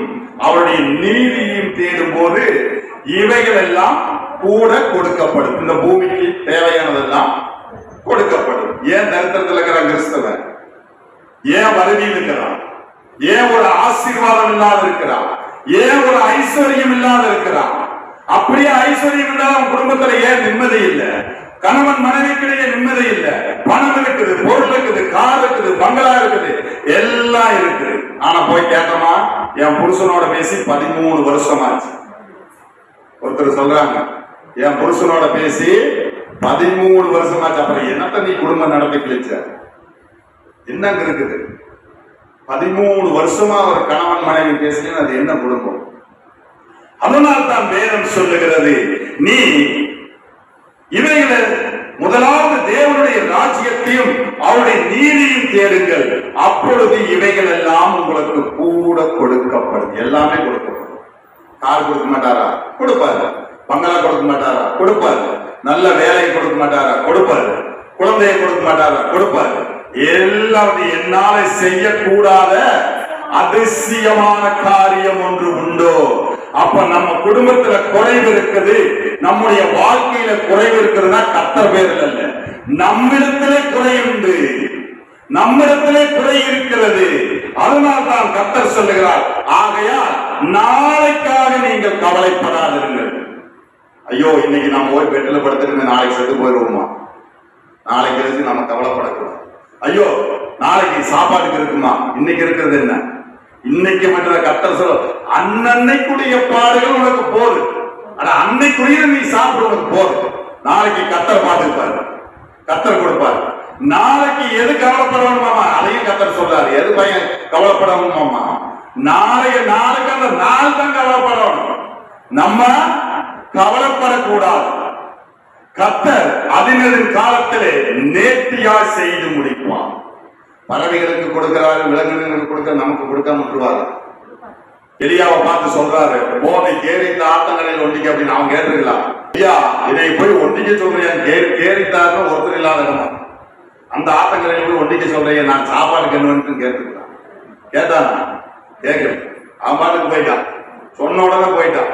அவருடைய நீதியையும் தேடும் போது இவைகள் எல்லாம் கூட கொடுக்கப்படும். இந்த பூமிக்கு தேவையானதெல்லாம் கொடுக்கப்படும். ஏன் தரித்திரத்தில் இருக்கிறான் கிறிஸ்தவன்? ஏன் வறுமையில் இருக்கிறான்? ஏன் ஒரு ஆசீர்வாதம் இல்லாத இருக்கிறான்? ஏன் ஒரு ஐஸ்வர்யம் இல்லாத இருக்கிறான்? அப்படியே ஐஸ்வர்யம் இல்லாத குடும்பத்துல ஏன் நிம்மதி இல்லை? கணவன் மனைவிக்கிடையே நிம்மதி இல்லை. பணம் இருக்குது, பொருள் இருக்குது, கார் இருக்குது, பங்களா இருக்குது, எல்லாம் இருக்குது. ஆனா போய் கேட்டோமா, என் புருஷனோட பேசி 13 வருஷமாச்சு. ஒருத்தர் சொல்றாங்க, என் புருஷனோட பேசி 13 வருஷமாச்சு. அப்புறம் என்னத்த நீ குடும்பம் நடத்தி கிழிச்ச? என்னங்க இருக்குது? 13 வருஷமா ஒரு கணவன் மனைவி பேசினா அது என்ன குடும்பம்? அதனால் தான் வேதம் சொல்லுகிறது, நீ இவைகளை முதலாவது தேவனுடைய ராஜ்யத்தையும் அவருடைய நீதியும் தேடுங்கள், அப்பொழுது இவைகள் எல்லாம் உங்களுக்கு கூட கொடுக்கப்படும். எல்லாமே கொடுக்கப்படும். கார் கொடுக்க மாட்டாரா? கொடுப்பாரு. பங்களா கொடுக்க மாட்டாரா? கொடுப்பாரு. நல்ல வேலையை கொடுக்க மாட்டாரா? கொடுப்பாரு. குழந்தையை கொடுக்க மாட்டாரா? கொடுப்பாரு. எல்லாம் என்னால செய்யக்கூடாத அதிசயமான காரியம் ஒன்று உண்டோ? அப்ப நம்ம குடும்பத்துல குறைவு இருக்குது, நம்முடைய வாழ்க்கையில குறைவு இருக்குதுன்னா கர்த்தர் பேரில் அல்ல, நம்மிடத்திலே குறை உண்டு, நம்மிடத்திலே குறை இருக்கிறது. அதனால்தான் கர்த்தர் சொல்லுகிறார், ஆகையால் நாளைக்காக நீங்கள் கவலைப்படாதிருங்கள். ஐயோ இன்னைக்கு நம்ம போய் பெட்டில படுத்துட்டு நாளைக்கு செத்து போயிடுவோமா? நாளைக்கு இருக்கு நம்ம கவலைப்படக்கூடாது. ஐயோ நாளைக்கு சாப்பாட்டுக்கு இருக்குமா? இன்னைக்கு இருக்கிறது என்ன? இன்னைக்கு மட்டும் கர்த்தர் சொல்ல, அன்னைக்குடைய பாடுகள் உனக்கு போது. ஆனா அன்னைக்குரிய நீ சாப்பிட உனக்கு போது. நாளைக்கு கர்த்தர் பார்த்துப்பாரு, கர்த்தர் கொடுப்பாரு. நாளைக்கு எது கவலைப்படணுமாமா? அதையும் கர்த்தர் சொல்றாரு. எது பையன் கவலைப்படணுமாமா? நாளைக்கு அந்த நாள் தான் கவலைப்படணும். நம்ம கவலைப்படக்கூடாது. கர்த்தர் அதினரின் காலத்திலே நேர்த்தியா செய்து முடிப்பான். பறவைகளுக்கு கொடுக்கிறாரு, விலங்குகளுக்கு கொடுக்க, நமக்கு கொடுக்காம விட்டுருவாரு. எலியாவை பார்த்து சொல்றாரு, போனை கேரித்த ஆத்தங்கரையில் ஒண்டிக்க அப்படின்னு. அவன் கேட்டிருக்கலாம், ஐயா இதை போய் ஒண்டிக்க சொல்றேன், கேரித்தாருன்னு ஒருத்தர் இல்லாத இடமா அந்த ஆத்தங்கரையில் போய் ஒண்டிக்க சொல்றேன், நான் சாப்பாடு கண்ணுன்னு கேட்டுருக்கலாம். கேட்டானா? கேட்கல. அவன் பாட்டுக்கு போயிட்டான். சொன்ன உடனே போயிட்டான்.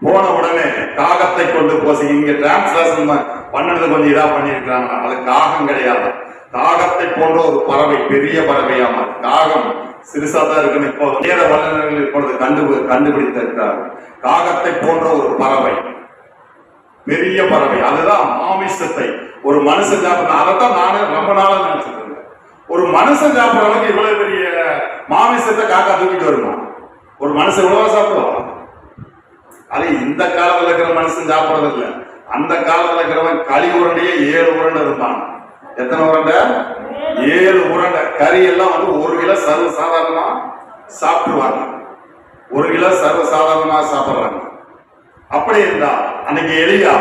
போன உடனே காகத்தை கொண்டு போசி, இங்க டிரான்ஸ்லேஷன் பண்ணது கொஞ்சம் இதா பண்ணிருக்கிறாங்க. அது காகம் கிடையாது, காகத்தை போன்ற ஒரு பறவை, பெரிய பறவையாம. காகம் சிறுசா தான் இருக்குன்னு இப்போ வேற வல்லுநர்கள் இப்பொழுது கண்டுபிடித்திருக்கிறார்கள். காகத்தை போன்ற ஒரு பறவை, பெரிய பறவை. அதுதான் மாமிசத்தை ஒரு மனுஷன் சாப்பிடணும். அதைத்தான் நானே ரொம்ப நாளா நினைச்சிட்டு இருந்தேன். ஒரு மனுஷன் சாப்பிடுற அளவுக்கு இவ்வளவு பெரிய மாமிசத்தை காக்கா தூக்கிட்டு வருமா? ஒரு மனுஷன் இவ்வளவா சாப்பிடுவான்? அது இந்த காலத்துல இருக்கிற மனுஷன் சாப்பிடுறது இல்ல. அந்த காலத்துல இருக்கிறவன் களி உருண்டையே 7 உருண்டை இருப்பான். எத்தனை உருண்டை? 7 உருண்டை. கறி எல்லாம் வந்து 1 கிலோ சர்வ சாதாரணமா சாப்பிடுவாங்க. 1 கிலோ சர்வ சாதாரணமா சாப்பிடுறாங்க. அப்படி இருந்தா அன்னைக்கு எலியா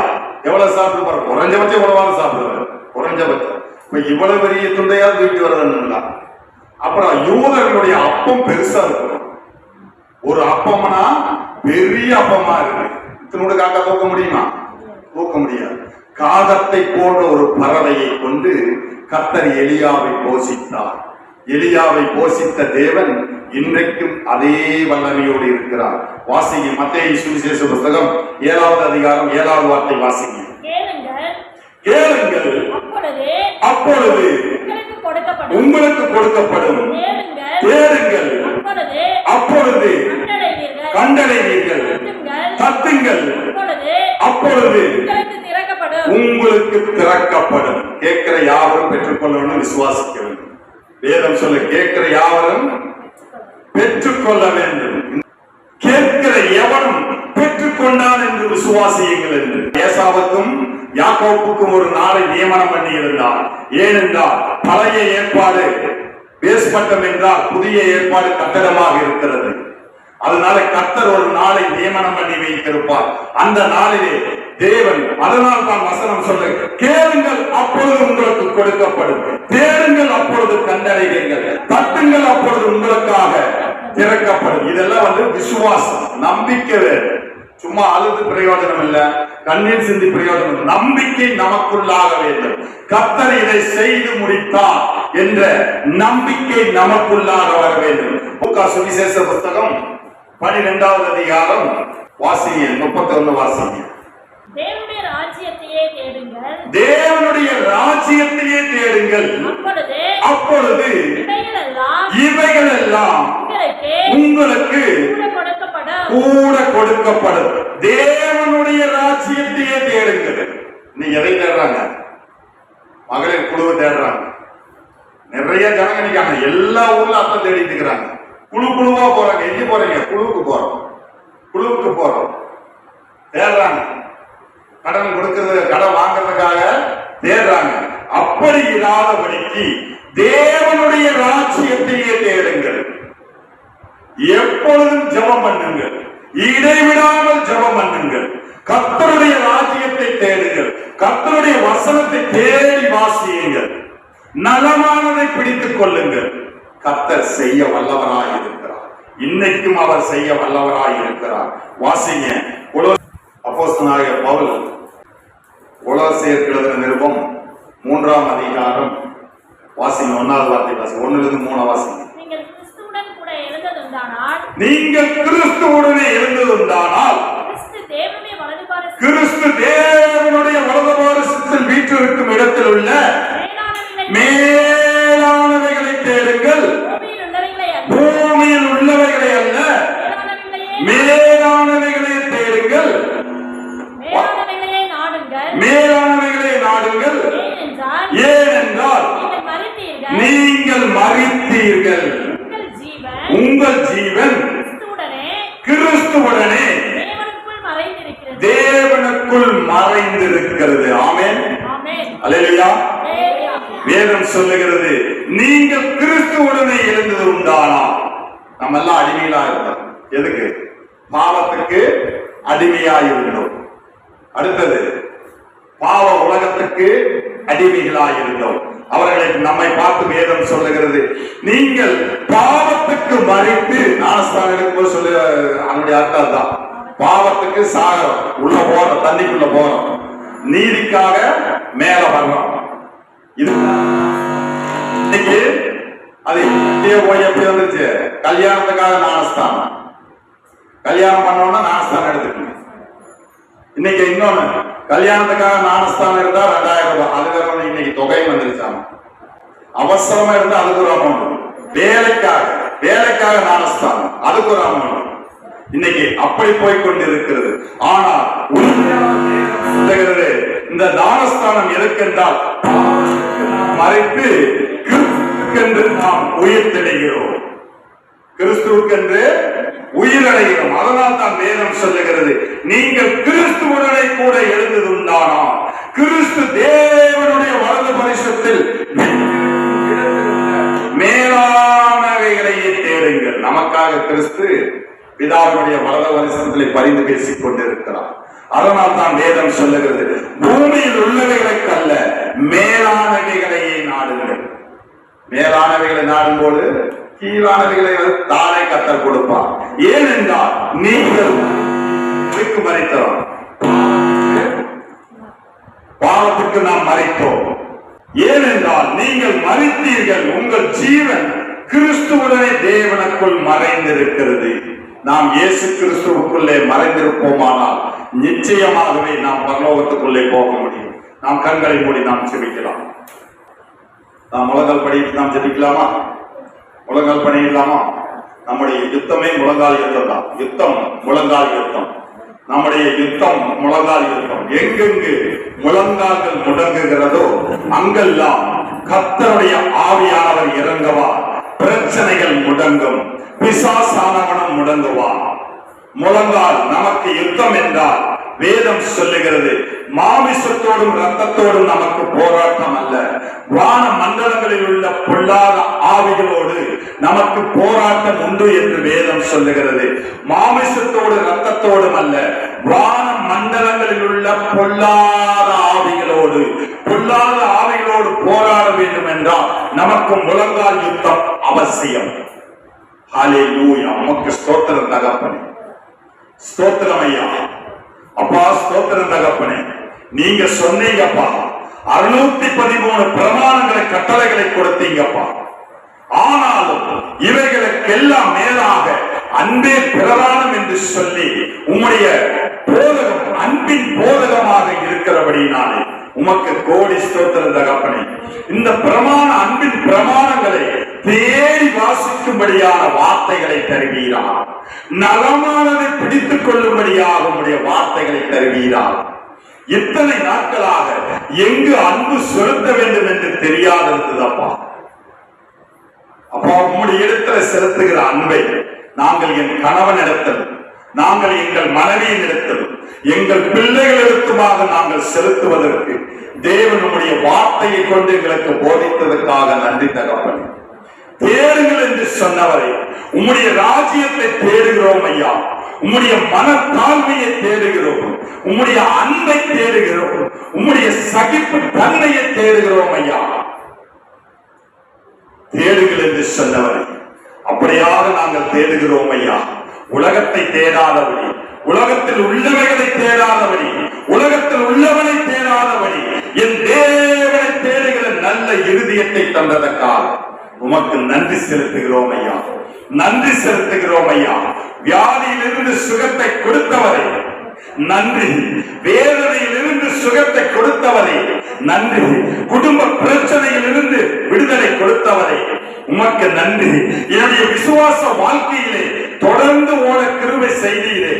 எவ்வளவு சாப்பிடுவாரு? குறைஞ்சபட்சம் எவ்வளவு சாப்பிடுவாரு? குறைஞ்சபட்சம். இப்ப இவ்வளவு பெரிய துண்டையா தூக்கி வருதுன்னா, அப்புறம் யூதர்களுடைய அப்பம் பெருசா இருக்கும். ஒரு அப்பம்னா பெரிய அப்பமா இருக்கு. இத்தனோட காக்கா தூக்க முடியுமா? தூக்க முடியாது. காகத்தை போன்ற ஒரு பறவையை கொண்டு கர்த்தர் எலியாவை போஷித்தார். எலியாவை போஷித்த தேவன் இன்றைக்கும் அதே வல்லமையோடு இருக்கிறார். வாசிங்க மத்தேயு சுவிசேஷ புத்தகம் 7வது அதிகாரம் 7வது வார்த்தை வாசிங்க. கேளுங்கள் அப்பொழுது உங்களுக்கு கொடுக்கப்படும், தேடுங்கள் அப்பொழுது கண்டடைவீர்கள், தட்டுங்கள் அப்பொழுது உங்களுக்கு திறக்கப்படும். கேட்கிற யாவரும் பெற்றுக்கொள்ளணும், விசுவாசிக்க வேண்டும். வேதம் சொல்ல கேட்கிற யாவரும் பெற்றுக்கொள்ள வேண்டும். கேட்கிற எவனும் பெற்றுக்கொண்டான் என்று விசுவாசியுங்கள் என்று. ஏசாவுக்கும் யாக்கோப்புக்கும் ஒரு நாளை நியமனம் பண்ணி இருந்தார். ஏனென்றால் பழைய ஏற்பாடு பேஸ்மட்டம் என்றால் புதிய ஏற்பாடு கட்டடமாக இருக்கிறது. அதனால கர்த்தர் ஒரு நாளை நியமனம் பண்ணி வைத்திருப்பார். அந்த நாளிலே தேவன், அதனால் தான் வசனம் சொல்ல, கேளுங்கள் அப்பொழுது உங்களுக்கு கொடுக்கப்படும், தேடுங்கள் அப்பொழுது கண்டடைவீர்கள், தட்டுங்கள் அப்பொழுது உங்களுக்காக திறக்கப்படும். இதெல்லாம் வந்து விசுவாசம், நம்பிக்கை. சும்மா அழுது பிரயோஜனம் இல்ல, கண்ணீர் சிந்தி பிரயோஜனம். நம்பிக்கை நமக்குள்ளாக வேண்டும். கர்த்தர் இதை செய்து முடித்தார் என்ற நம்பிக்கை நமக்குள்ளாக வர வேண்டும். லூக்கா சுவிசேஷ புத்தகம் 12வது அதிகாரம் வாசிங்க, 31 வாசிங்க. தேவனுடைய ராஜ்யத்தையே தேடுங்கள், தேவனுடைய ராஜ்யத்தையே தேடுங்கள், அப்பொழுது இவைகளெல்லாம் உங்களுக்கு கூட கொடுக்கப்படும். தேவனுடைய ராஜ்யத்தையே தேடுங்கள். நீ எதை தேடுறாங்க? மகளிர் குழுவை தேடுறாங்க. நிறைய ஜனங்க நிக்காங்க, எல்லா ஊர்ல அப்ப தேடிட்டு இருக்கிறாங்க. குழுவா போறாங்க. எங்க போறீங்க? குழுவுக்கு போறோம். தேடுறாங்க. கடன் கொடுக்கிறது, கடன் வாங்குறதுக்காக தேடுறாங்க. அப்படி இல்லாதபடிக்கு தேவனுடைய ராஜ்யத்தையே தேடுங்கள். எப்பொழுதும் ஜெபம் பண்ணுங்கள், இடைவிடாமல் ஜெபம் பண்ணுங்கள். கர்த்தருடைய ராஜ்யத்தை தேடுங்கள், கர்த்தருடைய வசனத்தை தேடி வாசியுங்கள், நலமானதை பிடித்துக் கொள்ளுங்கள். கர்த்தர் செய்ய வல்லவராய் இருக்கிறார். இன்னைக்கும் அவர் செய்ய வல்லவராய் இருக்கிறார். வாசிங்க. அப்போஸ்தலனாகிய பவுல் கொலோசியருக்கு எழுதின நிருபம் 3ஆம் அதிகாரம் வாசிங்க. 1வது வார்த்தை வாசிங்க. 1லிருந்து 3 வாசிங்க. நீங்கள் கிறிஸ்துவுடனே எழுந்ததுண்டானால் கிறிஸ்து தேவனுடைய வலது பாரசத்தில் வீற்றிருக்கும் இடத்தில் உள்ள மேலானவைகளை தேடுங்கள், பூமியில் உள்ளவைகளை அல்ல, மேலானவைகளை தேடுங்கள், மேலானவைகளை நாடுங்கள். ஏனென்றால் நீங்கள் மரித்தீர்கள், உங்கள் ஜீவன் கிறிஸ்துவுடனே தேவனுக்குள் மறைந்திருக்கிறது. ஆமென். அல்லேலூயா. வேதம் சொல்லுகிறது, நீங்கள் கிறிஸ்துவுடனே எழுந்தது உண்டானா. நம்ம எல்லாம் அடிமைகளா இருந்தோம். எதுக்கு? பாவத்துக்கு அடிமையாயிருந்தோம். அடுத்தது, பாவ உலகத்துக்கு அடிமைகளாயிருந்தோம். அவர்களை நம்மை பார்த்து வேதம் சொல்லுகிறது, நீங்கள் பாவத்துக்கு மறித்து. ஞானஸ்தானம் எடுக்கும்போது சொல்லு, அதனுடைய அர்த்தம் தான். பாவத்துக்கு சாகரம், உள்ள போறோம், தண்ணிக்குள்ள போறோம், நீதிக்காக மேல வர்றோம். இது இன்னைக்கு அது போய் எப்படி வந்துருச்சு? கல்யாணத்துக்காக ஞானஸ்தானம், கல்யாணம் பண்ணோம்னா ஞானஸ்தானம் எடுத்துக்கணும். இன்னைக்கு இன்னொன்னு, கல்யாணத்துக்காக ஞானஸ்தானம் இருந்தா 2000 ரூபாய், அதுக்கு இன்னைக்கு தொகை வந்துருச்சாம. அவசரமா இருந்தா அதுக்கு ஒரு அமௌண்ட். வேலைக்காக ஞானஸ்தானம், அதுக்கு ஒரு அமௌண்ட். இன்னைக்கு அப்படி போய்கொண்டு இருக்கிறது. ஆனால் இந்த ஞானஸ்தானம் எதற்கென்றால் மறைத்து கிறிஸ்துவென்று நாம் உயிர்த்தெழுகிறோம், கிறிஸ்துவுக்கென்று உயிரடைகிறோம். அதனால் தான் வேதம் சொல்லுகிறது, நீங்கள் கிறிஸ்துவுடனே கூட எழுந்தது உண்டானா கிறிஸ்து தேவனுடைய வலது பரிசுத்தில் மேலானவைகளையே தேடுங்கள். நமக்காக கிறிஸ்து பிதாவுடைய வலது பரிசுத்தில் பரிந்து பேசிக் கொண்டிருக்கிறார். அதனால் தான் வேதம் சொல்லுகிறது, பூமியில் உள்ளவைகளுக்கு அல்ல, மேலானவைகளையே நாடுங்கள். மேலானவைகளை நாடும்போது கீழானவைகளை தானே கத்தர் கொடுப்பார். ஏனென்றால் நீங்கள் மறித்தோம், பாவத்துக்கு நாம் மறித்தோம். ஏனென்றால் நீங்கள் மறித்தீர்கள், உங்கள் ஜீவன் கிறிஸ்துவுடனே தேவனுக்குள் மறைந்திருக்கிறது. நாம் இயேசு கிறிஸ்துவுக்குள்ளே மறைந்திருப்போமானால் நிச்சயமாகவே நாம் பரலோகத்துக்குள்ளே போக முடியும். நாம் கண்களை மூடி நாம் ஜெபிக்கலாம். நாம் முழங்கால் படிட்டு நாம் ஜெபிக்கலாமா? முழங்கால் பண்ணிடலாமா? நம்முடைய யுத்தமே முழங்கால் யுத்தம் தான். யுத்தம் முழங்கால் யுத்தம். நம்முடைய யுத்தம் முழங்கால் யுத்தம். எங்கெங்கு முழங்கால்கள் முடங்குகிறதோ அங்கெல்லாம் கர்த்தருடைய ஆவியானவர் இறங்குவார். பிரச்சனைகள் முடங்கும், பிசாசானவனும் முடங்குவான். முழங்கால் நமக்கு யுத்தம் என்றால் வேதம் சொல்லுகிறது, மாமிசத்தோடும் ரத்தத்தோடும் நமக்கு போராட்டம் அல்ல, வான மண்டலங்களில் உள்ள பொல்லாத ஆவிகளோடு நமக்கு போராட்டம் உண்டு என்று வேதம் சொல்லுகிறது. மாமிசத்தோடு ரத்தத்தோடும் அல்ல, வான மண்டலங்களில் உள்ள பொல்லாத ஆவிகளோடு போராட வேண்டும் என்றால் நமக்கு முழங்கால் யுத்தம் அவசியம். ஹல்லேலூயா. உமக்கு ஸ்தோத்திரம் தகப்பனே, ஸ்தோத்திரம் ஐயா. அப்பா ஸ்தோத்திரம் தகப்பனே, நீங்க சொன்னீங்கப்பா, 613 பிரமாணங்களை கட்டளைகளை கொடுத்தீங்கப்பா. ஆனாலும் இவைகளுக்கெல்லாம் மேலாக அன்பே பிரதானம் என்று சொல்லி உம்முடைய போதகம் அன்பின் போதகமாக இருக்கிறபடினாலே உமக்கு கோடி ஸ்தோத்திரம் தகப்பனே. இந்த பிரமாண அன்பின் பிரமாணங்களை தேடி வாசிக்கும்படியான வார்த்தைகளை தருவீரார். நலமானதை பிடித்துக் கொள்ளும்படியாக உம்முடைய வார்த்தைகளை தருவீரார். இத்தனை நாட்களாக எங்கு அன்பு செலுத்த வேண்டும் என்று தெரியாதிருந்ததப்பா. அப்பா, உம்முடைய இடத்துல செலுத்துகிற அன்பை நாங்கள் என் கணவன் இடத்திலும், நாங்கள் எங்கள் மனைவியின் இடத்திலும், எங்கள் பிள்ளைகளிடத்துமாக நாங்கள் செலுத்துவதற்கு தேவன் உம்முடைய வார்த்தையை கொண்டு எங்களுக்கு போதித்ததற்காக நன்றி தகப்பனே. தேடுங்கள் என்று சொன்னவரை உம்முடைய ராஜ்யத்தை தேடுகிறோம் ஐயா. உம்முடைய மனத்தாழ்மையை தேடுகிறோம், உம்முடைய அன்பை தேடுகிறோம், உம்முடைய சகிப்பு தன்மையை தேடுகிறோம் ஐயா. தேடுங்கள் என்று சொன்னவரை அப்படியாக நாங்கள் தேடுகிறோம் ஐயா. உலகத்தை தேடாதபடி, உலகத்தில் உள்ளவைகளை தேடாதபடி, உலகத்தில் உள்ளவனை தேடாதபடி என் தேவனை தேடுகிற நல்ல இருதயத்தை தந்ததற்காக உமக்கு நன்றி செலுத்துகிறோம் ஐயா. நன்றி செலுத்துகிறோம் ஐயா. வியாதியிலிருந்து சுகத்தை கொடுத்தவரை நன்றி, வேதனையிலிருந்து சுகத்தை கொடுத்தவரை நன்றி, குடும்ப பிரச்சனையிலிருந்து விடுதலை கொடுத்தவரை உமக்கு நன்றி. என்னுடைய விசுவாச வாழ்க்கையிலே தொடர்ந்து ஓட கிருபை செய்தீரே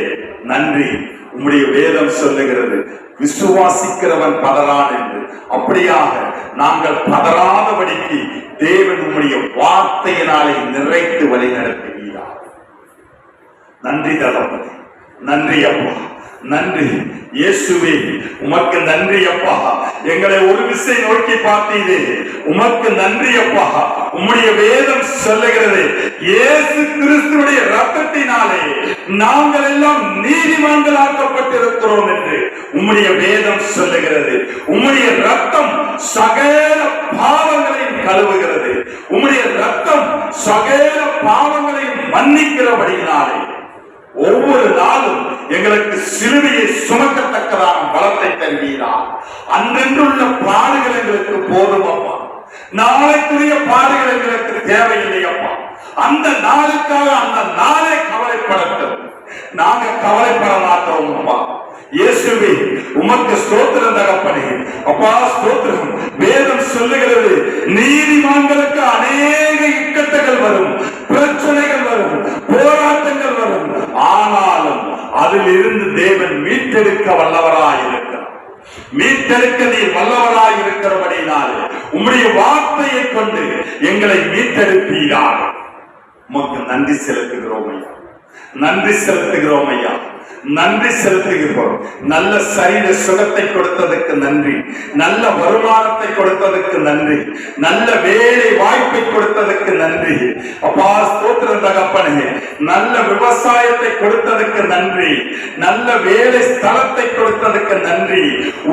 நன்றி. உம்முடைய வேதம் சொல்லுகிறது, விசுவாசிக்கிறவன் பதறான் என்று. அப்படியாக நாங்கள் பதறாதபடிக்கு தேவன் உம்முடைய வார்த்தையினாலே நிறைத்து வழி நடத்துகிறார். நன்றி தகப்பனே, நன்றி அப்பா. நன்றி இயேசுவே, உமக்கு நன்றி அப்பா. எங்களை ஒரு விசை நோக்கி பார்த்தீரே, உமக்கு நன்றி அப்பா. உம்முடைய வேதம் சொல்லுகிறது, இயேசு கிறிஸ்துவுடைய இரத்தத்தினாலே நாங்கள் எல்லாம் நீதிமான்களாக்கப்பட்டிருக்கிறோம் என்று உம்முடைய வேதம் சொல்லுகிறது. உம்முடைய இரத்தம் சகல பாவங்களையும் கழுவுகிறது. உம்முடைய இரத்தம் சகல பாவங்களையும் மன்னிக்கிறபடியினாலே ஒவ்வொரு நாளும் எங்களுக்கு சிலுவையை சுமக்கத்தக்கதான பலத்தை தருவீரா. அன்றென்றுள்ள பாடுகள் எங்களுக்கு போதும் அப்பா. நாளைக்குரிய பாடுகள் எங்களுக்கு தேவையில்லை அப்பா. அந்த நாளுக்காக அந்த நாளை கவலைப்படட்டும். நாங்க கவலைப்பட மாட்டோம் அப்பா. இயேசுவே, உமக்கு ஸ்தோத்திரம் தகப்பனே. அப்பா ஸ்தோத்திரம். வேதம் சொல்லுகிறது, நீதிமான்களுக்கு அநேக இக்கட்டுகள் வரும், பிரச்சனைகள் வரும், போராட்டங்கள் வரும். ஆனாலும் அதில் இருந்து தேவன் மீட்டெடுக்க வல்லவராயிருக்கிறார். மீட்டெடுக்க நீ வல்லவராயிருக்கிறபடினாலே உம்முடைய வார்த்தையை கொண்டு எங்களை மீட்டெடுப்பீராக. உமக்கு நன்றி செலுத்துகிறோம் ஐயா. நன்றி செலுத்துகிறோம் ஐயா. நன்றி செலுத்துகிறோம். நல்ல சரீர சுகத்தை கொடுத்ததுக்கு நன்றி. நல்ல வருமானத்தை கொடுத்ததுக்கு நன்றி. நல்ல வேலை வாய்ப்பை கொடுத்ததுக்கு நன்றி அப்பா. ஸ்தோத்திரம் தகப்பனே. நல்ல விவசாயத்தை கொடுத்ததுக்கு நன்றி. நல்ல வேலை ஸ்தலத்தை கொடுத்ததுக்கு நன்றி.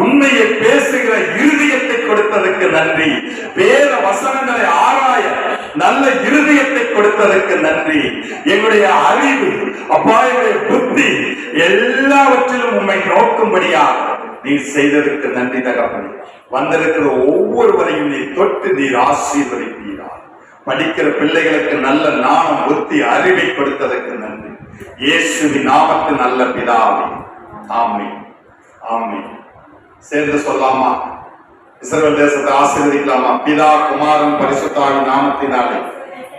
உண்மையை பேசுகிற இருதயத்தை கொடுத்ததுக்கு நன்றி. வேத வசனங்களை ஆராய நல்ல இருதயத்தை கொடுத்ததற்கு நன்றி. எங்களுடைய அறிவு அப்பா, எங்களுடைய புத்தி எல்லாவற்றிலும் உம்மை நோக்கும்படியாக நீர் செய்ததற்கு நன்றி தகப்பனே. வந்திருக்கிற ஒவ்வொருவரையும் நீ தொட்டு நீர் ஆசீர்வதிப்பீரா. படிக்கிற பிள்ளைகளுக்கு நல்ல ஞானம், புத்தி, அறிவை கொடுத்ததற்கு நன்றி. இயேசுவின் நாமத்தில் நல்ல பிதாவே, ஆமென். ஆமென். சேர்ந்து சொல்லாமா? இஸ்ரவேல் தேசத்தை ஆசீர்வதிக்கலாமா? பிதா, குமாரன், பரிசுத்த ஆவியின் நாமத்தினாலே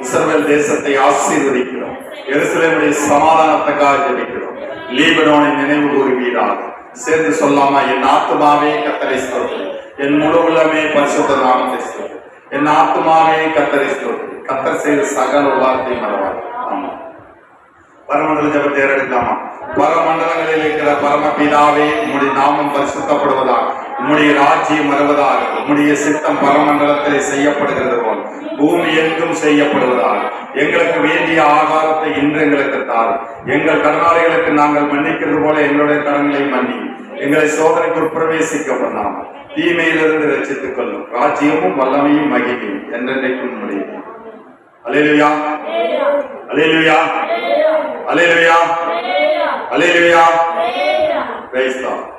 இஸ்ரவேல் தேசத்தை ஆசீர்வதிக்கிறோம். எருசலேமுடைய சமாதானத்துக்காக ஜெபிக்கிறோம். லீபனோனை நினைவு கூறுவீராக. சேர்ந்து சொல்லாமா? என் ஆத்துமாவே கர்த்தரை ஸ்தோத்திரி, என் முழு உள்ளமே பரிசுத்த நாமத்தை ஸ்தோத்திரி, என் ஆத்துமாவே கர்த்தரை ஸ்தோத்திரி. கர்த்தர் செய்த சகல உலகத்தை மறவாது. ஆமா. பரமண்டல ஜெபத்தை ஏறெடுக்கலாமா? பரமண்டலங்களில் இருக்கிற பரமபிதாவே, உம்முடைய நாமம் பரிசுத்தப்படுவதாக, உம்முடைய ராஜ்யம் வருவதாக, உம்முடைய சித்தம் பரமண்டலத்திலே செய்யப்படுகிறது போல் பூமி எங்கும் செய்யப்படுவதாக. எங்களுக்கு வேண்டிய ஆகாரத்தை இன்று எங்களுக்கு தாரும். எங்கள் கடனாளிகளுக்கு நாங்கள் மன்னிக்கிறது போல எங்களுடைய கடன்களை மன்னி. எங்களை சோதனைக்கு பிரவேசிக்க பண்ணாமல் தீமையிலிருந்து ரட்சித்துக் கொள்ளும். ராஜ்யமும் வல்லமையும் மகிமையும் என்றென்றைக்கும் முடியும். Hallelujah, hallelujah, hallelujah, hallelujah. Praise the Lord.